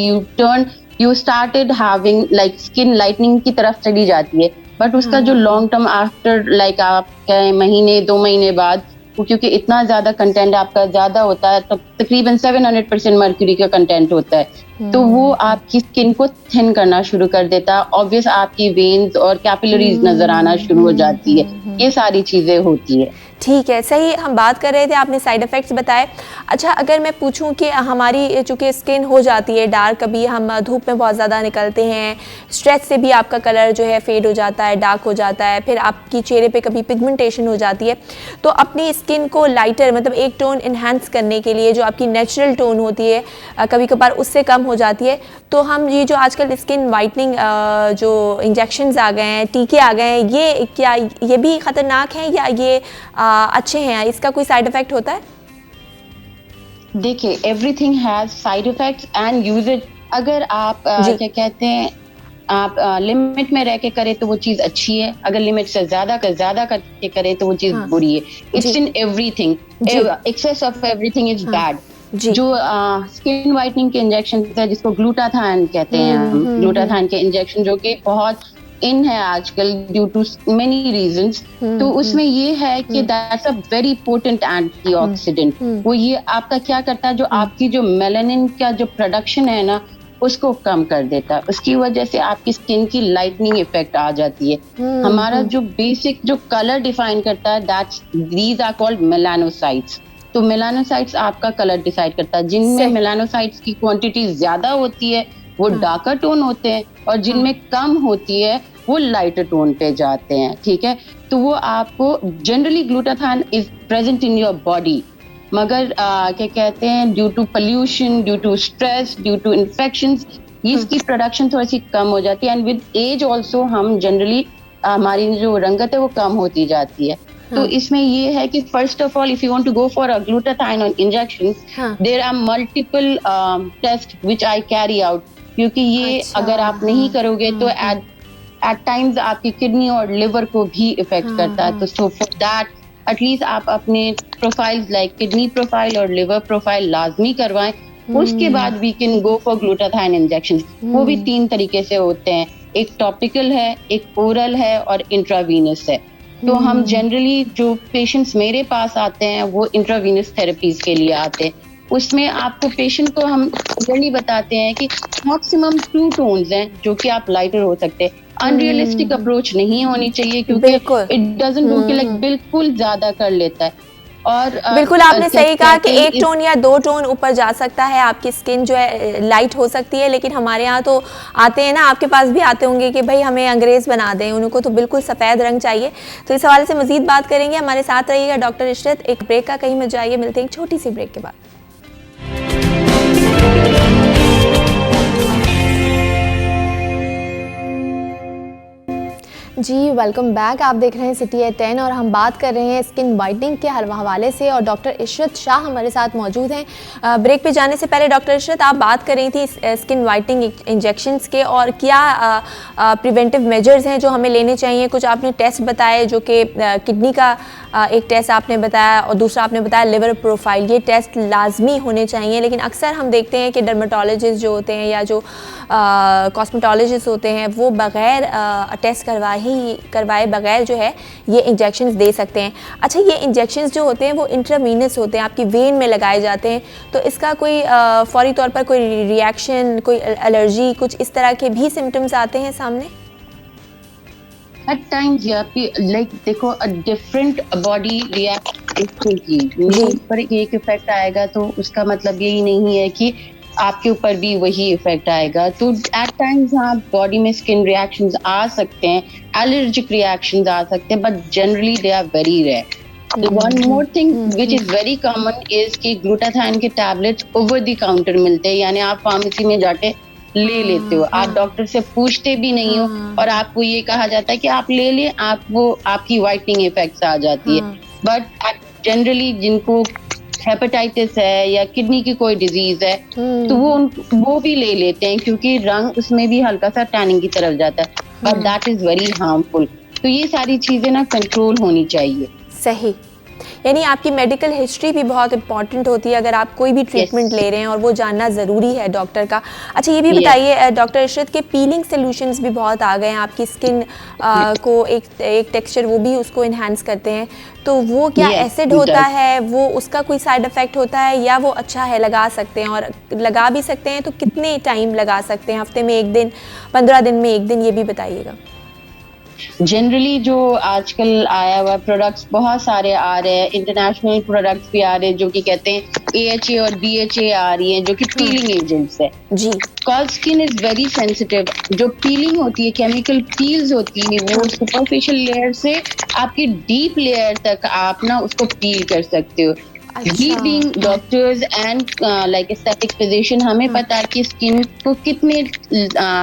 you started having like skin lightening की तरफ चली जाती है, बट उसका जो लॉन्ग टर्म आफ्टर लाइक आप कहें महीने 2 महीने बाद, वो क्योंकि इतना ज्यादा कंटेंट आपका ज्यादा होता है, तो तकरीबन 700% मर्क्यूरी का कंटेंट होता है, तो वो आपकी स्किन को थिन करना शुरू कर देता है। ऑब्वियस आपकी वेन्स और कैपिलरीज नजर आना शुरू हो जाती है, ये सारी चीजें होती है। ठीक है, सही। हम बात कर रहे थे, आपने साइड इफ़ेक्ट्स बताए। अच्छा, अगर मैं पूछूं कि हमारी चूँकि स्किन हो जाती है डार्क, कभी हम धूप में बहुत ज़्यादा निकलते हैं, स्ट्रेस से भी आपका कलर जो है फेड हो जाता है, डार्क हो जाता है, फिर आपकी चेहरे पे कभी पिगमेंटेशन हो जाती है, तो अपनी स्किन को लाइटर मतलब एक टोन इन्हांस करने के लिए जो आपकी नेचुरल टोन होती है कभी कभार उससे कम हो जाती है, तो हम ये जो आजकल स्किन वाइटनिंग जो इंजेक्शंस आ गए हैं, टीके आ गए हैं, ये क्या ये भी ख़तरनाक हैं या ये अच्छे हैं? इसका कोई साइड इफेक्ट होता है? देखिए, everything has side effects and use it. अगर आप क्या कहते हैं, आप लिमिट में रह के करें तो वो चीज अच्छी है, अगर लिमिट से ज्यादा करके करें तो वो चीज बुरी है। It's in everything, excess of everything is bad. जो स्किन वाइटनिंग के इंजेक्शन है जिसको ग्लूटाथाइन कहते हैं, ग्लूटाथाइन के इंजेक्शन जो कि बहुत इन है आजकल ड्यू टू मेनी रीजंस, तो उसमें ये है कि that's a very potent antioxidant. वो ये आपका क्या करता है, जो आपकी जो मेलानिन का जो प्रोडक्शन है ना उसको कम कर देता है, उसकी वजह से आपकी स्किन की लाइटनिंग इफेक्ट आ जाती है। हमारा जो बेसिक जो कलर डिफाइन करता है that's these are called melanocytes. तो मेलानोसाइट्स आपका कलर डिसाइड करता है, जिनमें मेलानोसाइट्स की क्वांटिटी ज्यादा होती है वो डार्कर टोन होते हैं, और जिनमें कम होती है वो लाइटर टोन पे जाते हैं। ठीक है, तो वो आपको generally glutathione is present in your body, मगर क्या कहते हैं, due to pollution, due to stress, due to infections, इसकी प्रोडक्शन थोड़ी सी कम हो जाती है। एंड विद एज ऑल्सो हम जनरली हमारी जो रंगत है वो कम होती जाती है। तो इसमें ये है कि first of all, if you want to go for a glutathione injection, there are multiple test which I carry out, क्योंकि ये अगर आप नहीं करोगे तो एट टाइम्स आपकी किडनी और लिवर को भी इफेक्ट करता है। तो सो फॉर दैट एटलीस्ट आप अपने प्रोफाइल्स लाइक किडनी प्रोफाइल और लिवर प्रोफाइल लाजमी करवाएं, उसके बाद we can go for glutathione injection. वो भी 3 तरीके से होते हैं, एक टॉपिकल है, एक ओरल है और इंट्रावीनस है। तो हम जनरली जो पेशेंट्स मेरे पास आते हैं वो इंट्रावीनस थेरेपीज के लिए आते हैं। उसमें आपको पेशेंट को हम जनरली बताते हैं कि मैक्सिमम 2 टोन्स हैं जो कि आप लाइटर हो सकते हैं। अनरियलिस्टिक अप्रोच नहीं होनी चाहिए, क्योंकि इट डजंट डू कि लाइक बिल्कुल ज्यादा कर लेता है। और बिल्कुल आपने सही कहा कि 1 टोन या 2 टोन ऊपर जा सकता है, आपकी स्किन जो है लाइट हो सकती है, लेकिन हमारे यहाँ तो आते हैं ना, आपके पास भी आते होंगे कि भाई हमें अंग्रेज़ बना दें, उनको तो बिल्कुल सफ़ेद रंग चाहिए। तो इस हवाले से मज़ीद बात करेंगे, हमारे साथ रहिएगा डॉक्टर इशरत। एक ब्रेक का कहीं मत जाइए, मिलते हैं एक छोटी सी ब्रेक के बाद। जी वेलकम बैक। आप देख रहे हैं सिटी एट 10 और हम बात कर रहे हैं स्किन वाइटनिंग के हवाले से और डॉक्टर इशरत शाह हमारे साथ मौजूद हैं। ब्रेक पे जाने से पहले डॉक्टर इशरत, आप बात कर रही थी स्किन वाइटनिंग इंजेक्शंस के और क्या प्रिवेंटिव मेजर्स हैं जो हमें लेने चाहिए। कुछ आपने टेस्ट बताए जो कि किडनी का एक टेस्ट आपने बताया और दूसरा आपने बताया लिवर प्रोफाइल। ये टेस्ट लाजमी होने चाहिए, लेकिन अक्सर हम देखते हैं कि डर्मेटोलॉजिस्ट जो होते हैं या जो कॉस्मेटोलॉजिस्ट होते हैं वो बग़ैर टेस्ट करवाए बगैर जो है ये इंजेक्शंस दे सकते हैं। अच्छा, ये इंजेक्शंस जो होते हैं वो इंट्रावीनस होते हैं, आपकी वेन में लगाए जाते हैं, तो इसका कोई फौरी तौर पर कोई रिएक्शन, कोई एलर्जी, कुछ इस तरह के भी सिम्टम्स आते हैं सामने? At times लाइक देखो डिफरेंट बॉडी रिएक्ट की पर एक इफेक्ट आएगा तो उसका मतलब यही नहीं है कि आपके ऊपर भी वही इफेक्ट आएगा। तो एट टाइम्स हाँ बॉडी में स्किन रिएक्शंस आ सकते हैं, एलर्जिक रिएक्शंस आ सकते हैं, but generally they are very rare. One more thing which is very common is कि ग्लूटाथाइन के टैबलेट्स ओवर द काउंटर मिलते हैं, यानी आप फार्मेसी में जाके ले लेते हो, आप डॉक्टर से पूछते भी नहीं हो और आपको ये कहा जाता है कि आप ले लें, आपकी वाइटनिंग इफेक्ट्स आ जाती है। बट जनरली जिनको हेपेटाइटिस है या किडनी की कोई डिजीज है तो वो भी ले लेते हैं क्योंकि रंग उसमें भी हल्का सा टैनिंग की तरफ जाता है, but that is very harmful. तो ये सारी चीजें ना कंट्रोल होनी चाहिए। सही, यानी आपकी मेडिकल हिस्ट्री भी बहुत इंपॉर्टेंट होती है अगर आप कोई भी ट्रीटमेंट ले रहे हैं और वो जानना ज़रूरी है डॉक्टर का। अच्छा, ये भी बताइए डॉक्टर इशरत के पीलिंग सॉल्यूशंस भी बहुत आ गए हैं, आपकी स्किन को एक टेक्सचर वो भी उसको इन्हांस करते हैं, तो वो क्या एसिड होता है, वो उसका कोई साइड इफ़ेक्ट होता है या वो अच्छा है, लगा सकते हैं? और लगा भी सकते हैं तो कितने टाइम लगा सकते हैं, हफ्ते में 1 दिन, 15 दिन में 1 दिन, ये भी बताइएगा। जनरली जो आजकल आया हुआ प्रोडक्ट्स बहुत सारे आ रहे हैं, इंटरनेशनल प्रोडक्ट्स भी आ रहे हैं जो कि कहते हैं AHA और BHA आ रही हैं जो कि पीलिंग एजेंट्स है जी। Cause skin is very sensitive, जो पीलिंग होती है, केमिकल पील्स होती है, वो सुपरफिशियल लेयर से आपकी डीप लेयर तक आप ना उसको पील कर सकते हो। We being doctors and like aesthetic physician, हमें पता है कि स्किन को कितने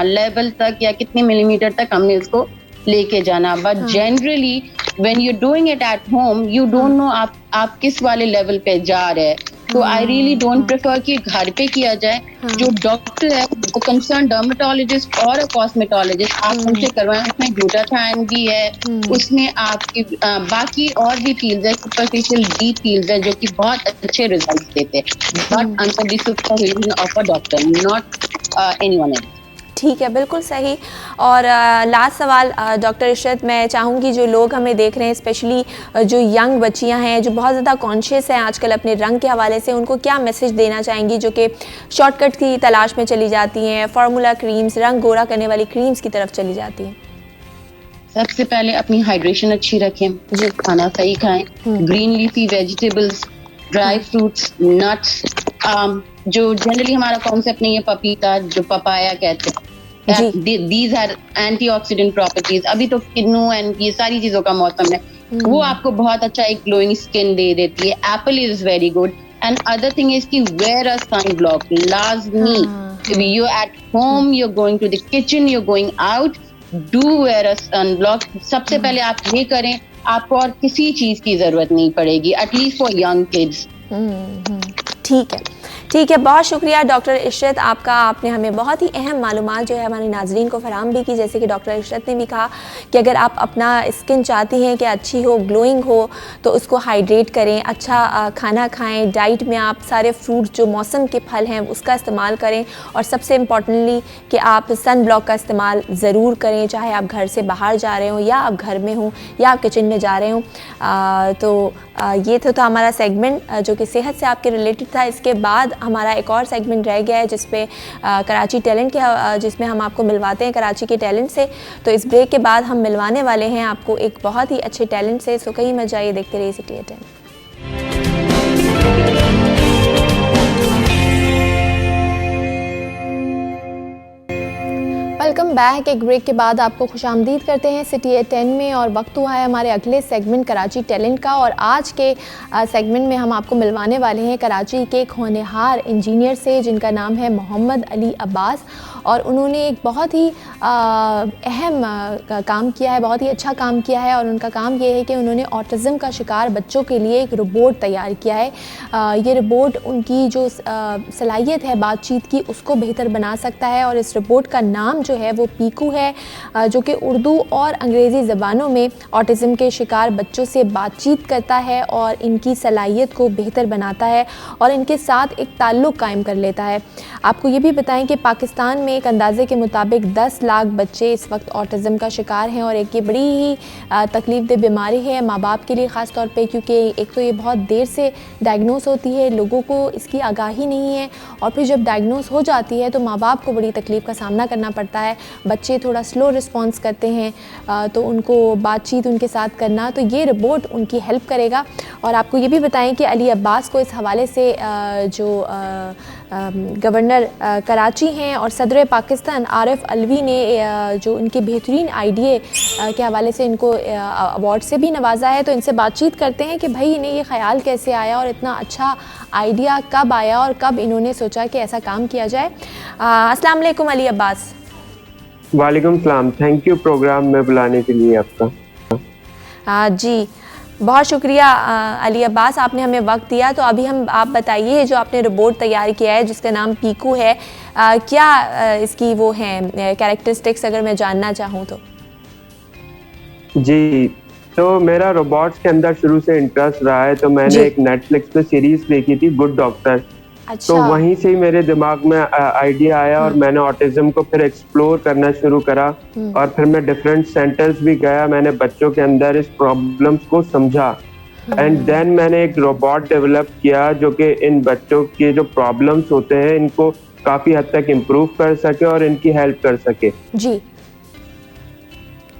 लेवल तक या कितने मिलीमीटर तक हमने उसको लेके जाना, but generally when you doing it at home you don't know आप किस वाले लेवल पे जा रहे हैं। तो आई रियली डोंट प्रेफर कि घर पे किया जाए। जो डॉक्टर है वो कंसर्न डर्मेटोलॉजिस्ट और कॉस्मेटोलॉजिस्ट, आप उनसे करवाएं, उसमें ग्लूटाथाइन भी है, उसमें आपकी बाकी और भी पील्स है, सुपरफिशियल डीप पील्स है जो कि बहुत अच्छे रिजल्ट देते हैं, but under the supervision of a doctor, not anyone else. ठीक है, बिल्कुल सही। और लास्ट सवाल डॉक्टर इशरत, मैं चाहूँगी जो लोग हमें देख रहे हैं, स्पेशली जो यंग बच्चियां हैं जो बहुत ज़्यादा कॉन्शियस हैं आजकल अपने रंग के हवाले से, उनको क्या मैसेज देना चाहेंगी जो कि शॉर्टकट की तलाश में चली जाती हैं, फार्मूला क्रीम्स, रंग गोरा करने वाली क्रीम्स की तरफ चली जाती हैं? सबसे पहले अपनी हाइड्रेशन अच्छी रखें जी, खाना सही खाएं, green leafy vegetables, dry fruits, nuts, जो जनरली हमारा कॉन्सेप्ट नहीं है पपीता, जो पपाया कहते हैं, these are antioxidant properties। अभी तो किन्नू एंड ये सारी चीजों का मौसम है, वो आपको बहुत अच्छा एक ग्लोइंग स्किन दे देती है। Apple is very good and other thing is कि वेयर अ सन ब्लॉक लाजमी। You at home, you going to the kitchen, you going out, do wear a sun block. सबसे पहले आप ये करें, आपको और किसी चीज की जरूरत नहीं पड़ेगी, एटलीस्ट फॉर यंग किड्स। ठीक है, ठीक है, बहुत शुक्रिया डॉक्टर इशरत आपका। आपने हमें बहुत ही अहम मालूमात जो है हमारे नाजरीन को फराहम भी की। जैसे कि डॉक्टर इशरत ने भी कहा कि अगर आप अपना स्किन चाहती हैं कि अच्छी हो, ग्लोइंग हो, तो उसको हाइड्रेट करें, अच्छा खाना खाएं, डाइट में आप सारे फ्रूट जो मौसम के फल हैं उसका इस्तेमाल करें, और सबसे इम्पॉर्टेंटली कि आप सन ब्लॉक का इस्तेमाल ज़रूर करें, चाहे आप घर से बाहर जा रहे हों या आप घर में हों या आप किचन में जा रहे हों। तो ये था हमारा सेगमेंट जो कि सेहत से आपके रिलेटेड था। इसके बाद हमारा एक और सेगमेंट रह गया है जिस पे कराची टैलेंट के, जिसमें हम आपको मिलवाते हैं कराची के टैलेंट से। तो इस ब्रेक के बाद हम मिलवाने वाले हैं आपको एक बहुत ही अच्छे टैलेंट से। सो कहीं मत जाइए, देखते रहिए सिटी एट 10। Welcome back. एक ब्रेक के बाद आपको खुशामदीद करते हैं सिटी एट 10 में और वक्त हुआ है हमारे अगले सेगमेंट कराची टैलेंट का। और आज के सेगमेंट में हम आपको मिलवाने वाले हैं कराची के एक होनहार इंजीनियर से जिनका नाम है मोहम्मद अली अब्बास। और उन्होंने एक बहुत ही अहम काम किया है, बहुत ही अच्छा काम किया है। और उनका काम ये है कि उन्होंने ऑटिज़म का शिकार बच्चों के लिए एक रोबोट तैयार किया है। ये रोबोट उनकी जो सलाहियत है बातचीत की उसको बेहतर बना सकता है। और इस रोबोट का नाम जो है वो पीकू है, जो कि उर्दू और अंग्रेज़ी ज़बानों में ऑटिज़म के शिकार बच्चों से बातचीत करता है और इनकी सलाहियत को बेहतर बनाता है और इनके साथ एक ताल्लुक़ कायम कर लेता है। आपको ये भी बताएं कि पाकिस्तान में एक अंदाजे के मुताबिक 10 लाख बच्चे इस वक्त ऑटिज़म का शिकार हैं और एक ये बड़ी ही तकलीफ दे बीमारी है माँ बाप के लिए ख़ास तौर पे, क्योंकि एक तो ये बहुत देर से डायग्नोस होती है, लोगों को इसकी आगाही नहीं है। और फिर जब डायग्नोस हो जाती है तो माँ बाप को बड़ी तकलीफ़ का सामना करना पड़ता है। बच्चे थोड़ा स्लो रिस्पॉन्स करते हैं, तो उनको बातचीत उनके साथ करना, तो ये रोबोट उनकी हेल्प करेगा। और आपको ये भी बताएं कि अली अब्बास को इस हवाले से जो गवर्नर कराची हैं और सदर पाकिस्तान आरिफ अलवी ने जो इनके बेहतरीन आइडिए के हवाले से इनको अवार्ड से भी नवाजा है। तो इनसे बातचीत करते हैं कि भाई इन्हें ये ख्याल कैसे आया और इतना अच्छा आइडिया कब आया और कब इन्होंने सोचा कि ऐसा काम किया जाए। अस्सलाम वालेकुम अली अब्बास। वालेकुम सलाम, थैंक यू प्रोग्राम में बुलाने के लिए आपका। जी बहुत शुक्रिया अली अब्बास, आपने हमें वक्त दिया। तो अभी आप बताइए जो आपने रोबोट तैयार किया है जिसका नाम पीकू है, क्या इसकी वो हैं कैरेक्टरिस्टिक्स अगर मैं जानना चाहूँ तो? जी, तो मेरा रोबोट्स के अंदर शुरू से इंटरेस्ट रहा है। तो मैंने एक नेटफ्लिक्स पे सीरीज देखी थी गुड डॉक्टर। अच्छा। तो वहीं से ही मेरे दिमाग में आइडिया आया और मैंने ऑटिज्म को फिर एक्सप्लोर करना शुरू करा। और फिर मैं डिफरेंट सेंटर्स भी गया, मैंने बच्चों के अंदर इस प्रॉब्लम्स को समझा एंड देन मैंने एक रोबोट डेवलप किया जो कि इन बच्चों के जो प्रॉब्लम्स होते हैं इनको काफी हद तक इम्प्रूव कर सके और इनकी हेल्प कर सके। जी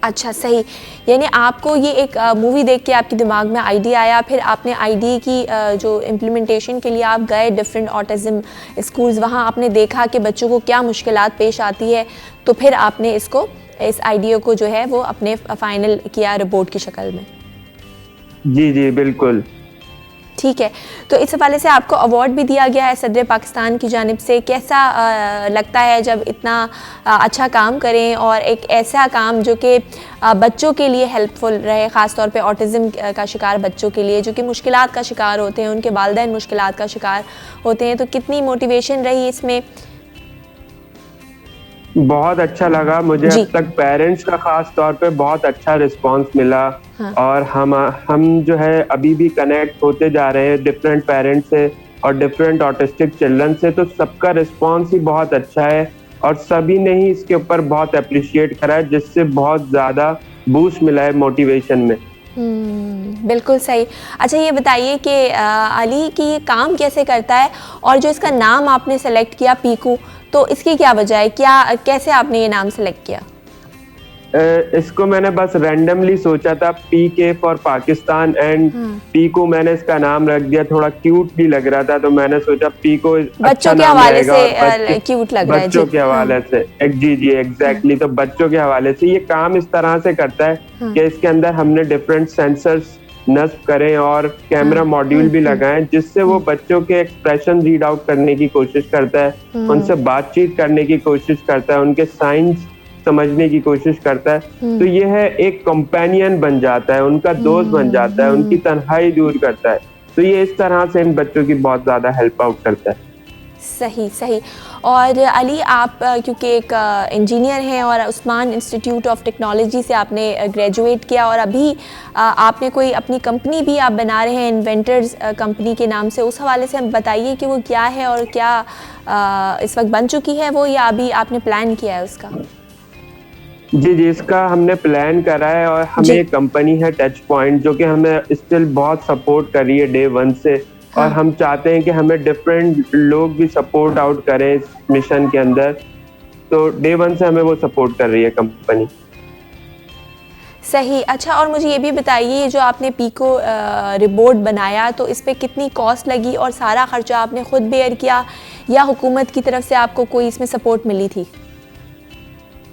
अच्छा, सही। यानी आपको ये एक मूवी देख के आपके दिमाग में आइडिया आया, फिर आपने आइडिया की जो इम्प्लीमेंटेशन के लिए आप गए डिफरेंट ऑटिज़म स्कूल्स, वहाँ आपने देखा कि बच्चों को क्या मुश्किलात पेश आती है, तो फिर आपने इस आइडिया को जो है वो अपने फाइनल किया रोबोट की शक्ल में। जी जी बिल्कुल ठीक है। तो इस हवाले से आपको अवार्ड भी दिया गया है सदर पाकिस्तान की जानिब से। कैसा लगता है जब इतना अच्छा काम करें और एक ऐसा काम जो कि बच्चों के लिए हेल्पफुल रहे, ख़ास तौर पे ऑटिज़म का शिकार बच्चों के लिए जो कि मुश्किलात का शिकार होते हैं, उनके वालिदैन मुश्किलात का शिकार होते हैं, तो कितनी मोटिवेशन रही इसमें? बहुत अच्छा लगा मुझे। अब तक पेरेंट्स का खास तौर पे बहुत अच्छा रिस्पांस मिला। हाँ। और हम जो है अभी भी कनेक्ट होते जा रहे हैं डिफरेंट पेरेंट्स से और डिफरेंट ऑटिस्टिक चिल्ड्रन से, तो सबका रिस्पांस ही बहुत अच्छा है और सभी ने ही इसके ऊपर बहुत अप्रिशिएट करा है, जिससे बहुत ज़्यादा बूस्ट मिला है मोटिवेशन में। बिल्कुल सही। अच्छा ये बताइए कि अली कि ये काम कैसे करता है और जो इसका नाम आपने सेलेक्ट किया पीकू, तो इसकी क्या वजह है, कैसे आपने ये नाम सेलेक्ट किया? इसको मैंने बस रैंडमली सोचा था, PK for Pakistan and Piku मैंने इसका नाम रख दिया, थोड़ा क्यूट भी लग रहा था तो मैंने सोचा पीको बच्चों के हवाले से क्यूट लग रहा है। बच्चों के हवाले से जी एग्जैक्टली। तो बच्चों के हवाले से ये काम इस तरह से करता है कि इसके अंदर हमने डिफरेंट सेंसर्स नस्ब करें और कैमरा मॉड्यूल भी लगाएं, जिससे वो बच्चों के एक्सप्रेशन रीड आउट करने की कोशिश करता है, उनसे बातचीत करने की कोशिश करता है, उनके साइंस समझने की कोशिश करता है। तो ये है एक कंपेनियन बन जाता है, उनका दोस्त बन जाता है, उनकी तन्हाई दूर करता है। तो ये इस तरह से इन बच्चों की बहुत ज्यादा हेल्प आउट करता है। सही। और अली आप क्योंकि एक इंजीनियर हैं और उस्मान इंस्टीट्यूट ऑफ टेक्नोलॉजी से आपने ग्रेजुएट किया और अभी आपने कोई अपनी कंपनी भी आप बना रहे हैं इन्वेंटर्स कंपनी के नाम से, उस हवाले से हम बताइए कि वो क्या है और क्या इस वक्त बन चुकी है वो, या अभी आपने प्लान किया है उसका? जी इसका हमने प्लान करा है और हमें एक कंपनी है टच पॉइंट जो कि हमें स्टिल बहुत सपोर्ट कर रही है डे 1 से। हाँ। और हम चाहते हैं कि हमें डिफरेंट लोग भी सपोर्ट आउट करें इस मिशन के अंदर, तो डे 1 से हमें वो सपोर्ट कर रही है कंपनी। सही। अच्छा और मुझे ये भी बताइए जो आपने पीको रोबोट बनाया तो इस पे कितनी कॉस्ट लगी और सारा खर्चा आपने खुद बेयर किया या हुकूमत की तरफ से आपको कोई इसमें सपोर्ट मिली थी?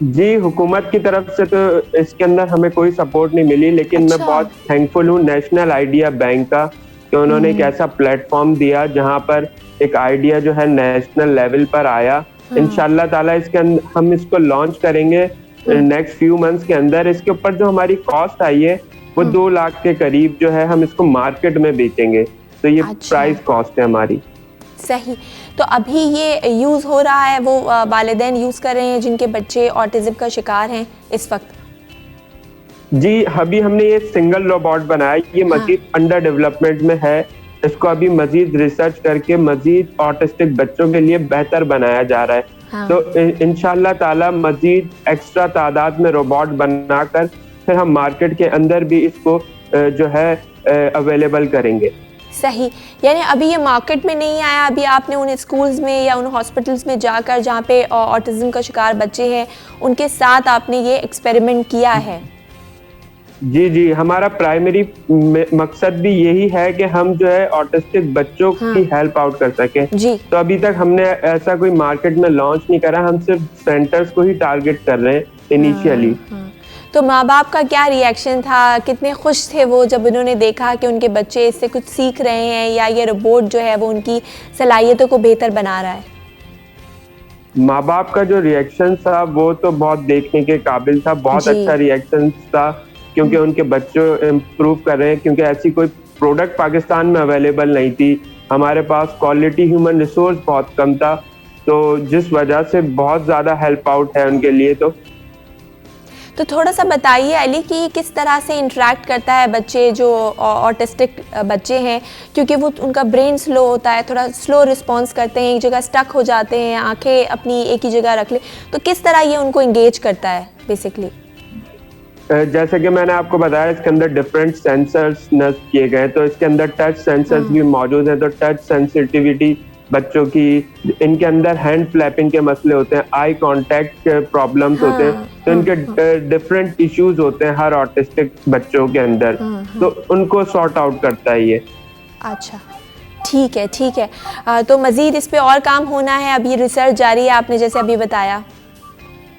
जी, हुकूमत की तरफ से तो इसके अंदर हमें कोई सपोर्ट नहीं मिली, लेकिन मैं बहुत थैंकफुल हूँ नेशनल आइडिया बैंक का कि उन्होंने एक ऐसा प्लेटफॉर्म दिया जहाँ पर एक आइडिया जो है नेशनल लेवल पर आया। इंशाल्लाह ताला इसके हम इसको लॉन्च करेंगे नेक्स्ट फ्यू मंथ्स के अंदर। इसके ऊपर जो हमारी कॉस्ट आई है वो 2 लाख के करीब जो है हम इसको मार्केट में बेचेंगे, तो ये प्राइस कॉस्ट है हमारी। सही। तो अभी ये यूज़ हो रहा है, वो वालिदैन यूज़ कर रहे हैं जिनके बच्चे ऑटिज़म का शिकार हैं इस वक्त? जी, अभी हमने ये सिंगल रोबोट बनाया, ये मजीद अंडर डेवलपमेंट में है। इसको अभी मजीद रिसर्च करके मजीद ऑटिस्टिक बच्चों के लिए बेहतर बनाया जा रहा है। तो इंशाल्लाह ताला मजीद एक्स्ट्रा तादाद में रोबोट बनाकर फिर हम मार्केट के अंदर भी इसको जो है अवेलेबल करेंगे। सही। यानी अभी ये मार्केट में नहीं आया, अभी आपने उन स्कूल्स में या उन हॉस्पिटल्स में जाकर जहाँ पे ऑटिज़म का शिकार बच्चे हैं उनके साथ आपने ये एक्सपेरिमेंट किया है? जी जी, हमारा प्राइमरी मकसद भी यही है कि हम जो है ऑटिस्टिक बच्चों की हेल्प आउट कर सकें। तो अभी तक हमने ऐसा कोई मार्केट में लॉन्च नहीं करा, हम सिर्फ सेंटर्स को ही टारगेट कर रहे हैं इनिशियली। तो माँ बाप का क्या रिएक्शन था, कितने खुश थे वो जब उन्होंने देखा कि उनके बच्चे इससे कुछ सीख रहे हैं या ये रोबोट जो है वो उनकी सलाहियतों को बेहतर बना रहा है? माँ बाप का जो रिएक्शन था वो तो बहुत देखने के काबिल था, बहुत अच्छा रिएक्शन था, क्योंकि उनके बच्चे इम्प्रूव कर रहे हैं। क्योंकि ऐसी कोई प्रोडक्ट पाकिस्तान में अवेलेबल नहीं थी, हमारे पास क्वालिटी ह्यूमन रिसोर्स बहुत कम था, तो जिस वजह से बहुत ज़्यादा हेल्प आउट है उनके लिए। तो थोड़ा सा बताइए अली कि किस तरह से इंटरेक्ट करता है बच्चे जो ऑटिस्टिक बच्चे हैं, क्योंकि वो उनका ब्रेन स्लो होता है, थोड़ा स्लो रिस्पॉन्स करते हैं, एक जगह स्टक हो जाते हैं, आंखें अपनी एक ही जगह रख ले, तो किस तरह ये उनको इंगेज करता है बेसिकली? जैसे कि मैंने आपको बताया इसके अंदर डिफरेंट सेंसर्स नस्ब किए गए, तो इसके अंदर टच सेंसर्स भी मौजूद हैं। तो टच सेंसिटिविटी बच्चों की, इनके अंदर हैंड फ्लैपिंग के मसले होते हैं, आई कांटेक्ट प्रॉब्लम्स होते हैं, तो इनके डिफरेंट इश्यूज होते हैं हर ऑटिस्टिक बच्चों के अंदर, तो उनको सॉर्ट आउट करता है ये। अच्छा, ठीक है ठीक है। तो मजीद इस पे और काम होना है, अभी रिसर्च जारी है आपने जैसे अभी बताया?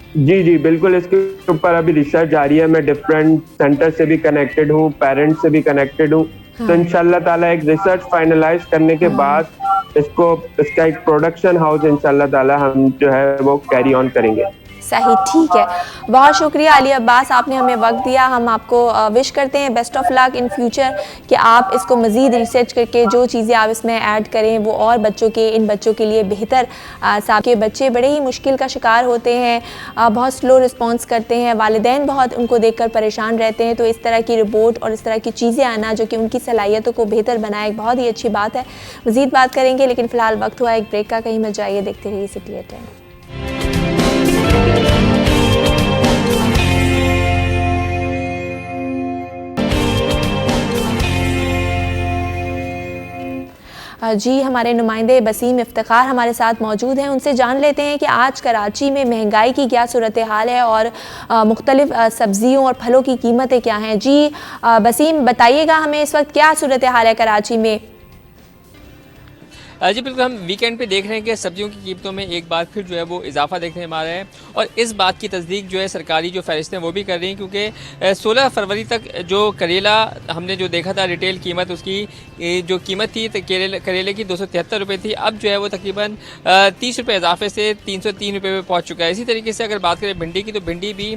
जी जी बिल्कुल, इसके ऊपर अभी रिसर्च जारी है। मैं डिफरेंट सेंटर से भी कनेक्टेड हूँ, पेरेंट्स से भी कनेक्टेड हूँ। तो इंशाल्लाह ताला एक रिसर्च फाइनलाइज करने के बाद इसका एक प्रोडक्शन हाउस इंशाल्लाह ताला हम जो है वो कैरी ऑन करेंगे। सही, ठीक है। बहुत शुक्रिया अली अब्बास, आपने हमें वक्त दिया। हम आपको विश करते हैं best of luck in future कि आप इसको मज़ीद रिसर्च करके जो चीज़ें आप इसमें ऐड करें वो और इन बच्चों के लिए बेहतर साहब के बच्चे बड़े ही मुश्किल का शिकार होते हैं, बहुत स्लो रिस्पॉन्स करते हैं, वालिदैन बहुत उनको देखकर परेशान रहते हैं। तो इस तरह की रिपोर्ट और इस तरह की चीज़ें आना जो कि उनकी सलाहियतों को बेहतर बनाए, एक बहुत ही अच्छी बात है। मज़ीद बात करेंगे, लेकिन फ़िलहाल वक्त हुआ एक ब्रेक का, कहीं मत जाइए, देखते रहिए सिटी एट 10। जी, हमारे नुमाइंदे बसीम इफ्तिखार हमारे साथ मौजूद हैं, उनसे जान लेते हैं कि आज कराची में महंगाई की क्या सूरत हाल है और मुख्तलिफ सब्ज़ियों और फलों की कीमतें क्या हैं। जी बसीम, बताइएगा हमें इस वक्त क्या सूरत हाल है कराची में? जी बिल्कुल, हम वीकेंड पे देख रहे हैं कि सब्जियों की कीमतों में एक बार फिर जो है वो इजाफा देखने में आ रहा है, और इस बात की तस्दीक जो है सरकारी जो फहरिस्तें वो भी कर रही हैं, क्योंकि 16 फरवरी तक जो करेला हमने जो देखा था रिटेल कीमत, उसकी जो कीमत थी तो करेले की 273 रुपये थी, अब जो है वो तकरीबन 30 रुपये इजाफे से 303 रुपये पे पहुँच चुका है। इसी तरीके से अगर बात करें भिंडी की, तो भिंडी भी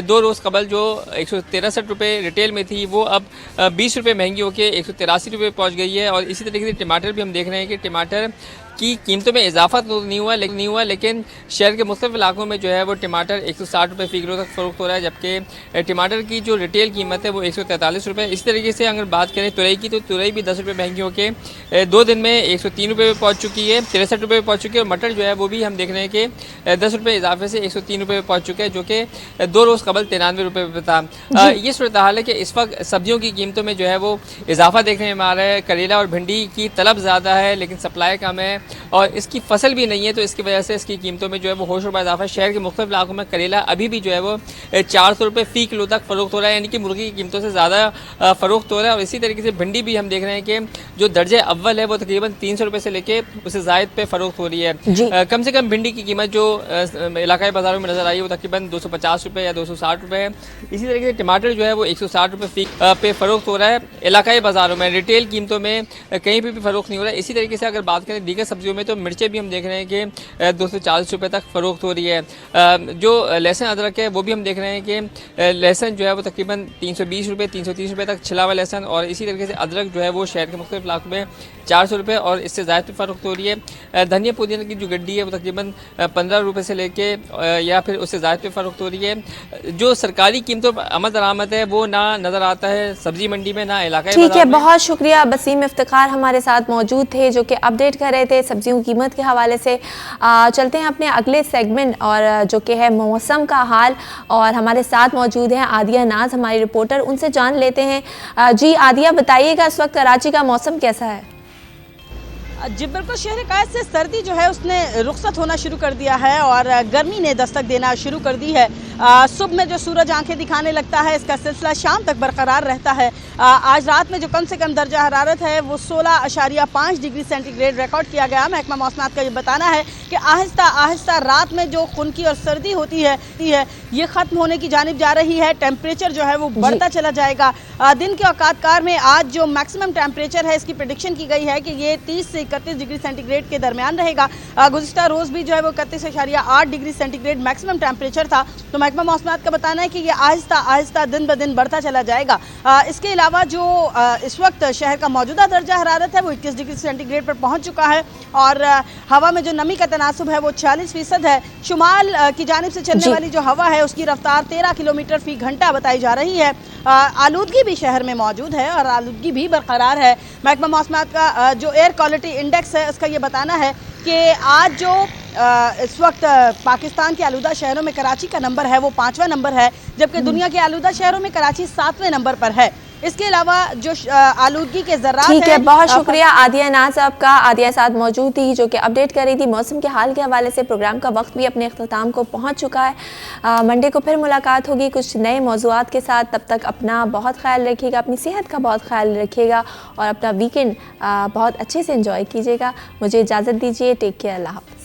2 रोज़ कबल जो 163 रुपये रिटेल में थी वो अब 20 रुपये महंगी होकर 183 रुपये पहुँच गई है। और इसी तरीके से टमाटर भी हम देख रहे हैं कि टमाटर की कीमतों में इजाफा तो नहीं हुआ, लेकिन शहर के मुख्तलिफ इलाकों में जो है वो टमाटर 160 रुपये फ़ी किलो तक फ़रोख्त हो रहा है, जबकि टमाटर की जो रिटेल कीमत है वो 143 रुपये। इस तरीके से अगर बात करें तुरई की, तो तुरई भी 10 रुपये महंगी होकर 2 दिन में 103 रुपये पे पहुँच चुकी है, 63 रुपये पे पहुँच चुकी है। और मटर जो है वो भी हम देख रहे हैं कि 10 रुपये इजाफे से 103 रुपये पे पहुँच चुका है, जो कि 2 रोज़ कबल 93 रुपये पे था। ये सूरत हाल है कि इस वक्त सब्जियों की कीमतों में जो है वो इजाफा देखने में आ रहा है। करेला और भिंडी की तलब ज़्यादा है लेकिन सप्लाई कम है, और इसकी फसल भी नहीं है, तो इसकी वजह से इसकी कीमतों में जो है वो होश और इजाफा है। शहर के मुख्तलिफ इलाकों में करेला अभी भी जो है वो 400 रुपये फ़ी किलो तक फ़रोख्त हो रहा है, यानी कि मुर्गी की कीमतों से ज़्यादा फ़रोख्त हो रहा है। और इसी तरीके से भिंडी भी हम देख रहे हैं कि जो दर्जे अव्वल है वो तकरीबन 300 रुपये से लेके उससे ज़ायद पे फ़रोख्त हो रही है। कम से कम भिंडी की कीमत जो इलाकाई बाज़ारों में नज़र आई है वो तकरीबन 250 रुपये या 260 रुपये है। इसी तरीके से टमाटर जो है वो 160 रुपये फ़ी पे फ़रोख्त हो रहा है इलाकाई बाज़ारों में। रिटेल कीमतों में कहीं पर भी फ़रोख्त नहीं हो रहा है। इसी तरीके से अगर बात करें दीगर सब्जियों में, तो मिर्चें भी हम देख रहे हैं कि 240 रुपये तक फ़रोख्त हो रही है। जो लहसुन अदरक है वो भी हम देख रहे हैं कि लहसुन जो है वो तकरीबन 320 रुपये 330 रुपये तक छिला हुआ लहसुन, और इसी तरीके से अदरक जो है वो शहर के मुख्तलिफ इलाकों में 400 रुपये और इससे ज़ायद पे फ़रोख्त हो रही है। धनिया पुदीना की जो गड्डी है वो तकरीबन 15 रुपये से लेके या फिर उससे ज़ायद पे फ़रोख्त हो रही है। जो सरकारी कीमतों पर आमद दरामद है वो ना नज़र आता है सब्जी मंडी में, ना इलाका। ठीक है, बहुत शुक्रिया। वसीम इफ्तिखार हमारे साथ मौजूद थे जो कि अपडेट कर रहे थे सब्जियों की कीमत के हवाले से। चलते हैं अपने अगले सेगमेंट और जो कि है मौसम का हाल, और हमारे साथ मौजूद हैं आदिया नाज हमारी रिपोर्टर, उनसे जान लेते हैं। जी आदिया, बताइएगा इस वक्त कराची का मौसम कैसा है? जी बिल्कुल, शहर कायद से सर्दी जो है उसने रुखसत होना शुरू कर दिया है और गर्मी ने दस्तक देना शुरू कर दी है। सुबह में जो सूरज आंखें दिखाने लगता है इसका सिलसिला शाम तक बरकरार रहता है। आज रात में जो कम से कम दर्जा हरारत है वो 16.5 डिग्री सेंटीग्रेड रिकॉर्ड किया गया। महकमा मौसमात का ये बताना है कि आहिस्ता आहिस्ता रात में जो खुनकी और सर्दी होती है ये ख़त्म होने की जानिब जा रही है। टेम्परेचर जो है वो बढ़ता चला जाएगा। दिन के औकात-कार में आज जो मैक्सिमम टेम्परेचर है इसकी प्रेडिक्शन की गई है कि ये 30 से 31 डिग्री सेंटीग्रेड के दरमियान रहेगा। गुज़िश्ता रोज़ भी जो है वो 31.8 डिग्री सेंटीग्रेड मैक्सिमम टेम्परेचर था। तो महकमा मौसमात का बताना है कि ये आहिस्ता आहिस्ता दिन ब दिन बढ़ता चला जाएगा। इसके अलावा जो इस वक्त शहर का मौजूदा दर्जा हरारत है वो 21 डिग्री सेंटीग्रेड पर पहुँच चुका है और हवा में जो नमी का तनासुब है वो 40% है। शुमाल की जानिब से चलने वाली जो हवा है उसकी रफ्तार 13 किलोमीटर फी घंटा बताई जा रही है। आलूदगी भी शहर में मौजूद है और आलूदगी भी बरकरार है। महकमा मौसमात का जो एयर क्वालिटी इंडेक्स है उसका ये बताना है कि आज जो इस वक्त पाकिस्तान के आलूदा शहरों में कराची का नंबर है वो 5वां नंबर है, जबकि दुनिया के आलूदा शहरों में कराची 7वें नंबर पर है। इसके अलावा जो आलूदगी के ज़रात ठीक है, बहुत शुक्रिया आदिया नाज आपका। आदिया साथ मौजूद थी जो कि अपडेट कर रही थी मौसम के हाल के हवाले से। प्रोग्राम का वक्त भी अपने अख्ताम को पहुंच चुका है। मंडे को फिर मुलाकात होगी कुछ नए मौज़ूआत के साथ। तब तक अपना बहुत ख्याल रखिएगा, अपनी सेहत का बहुत ख्याल रखिएगा और अपना वीकेंड बहुत अच्छे से एंजॉय कीजिएगा। मुझे इजाज़त दीजिए। टेक केयर, अल्लाह हाफ़िज़।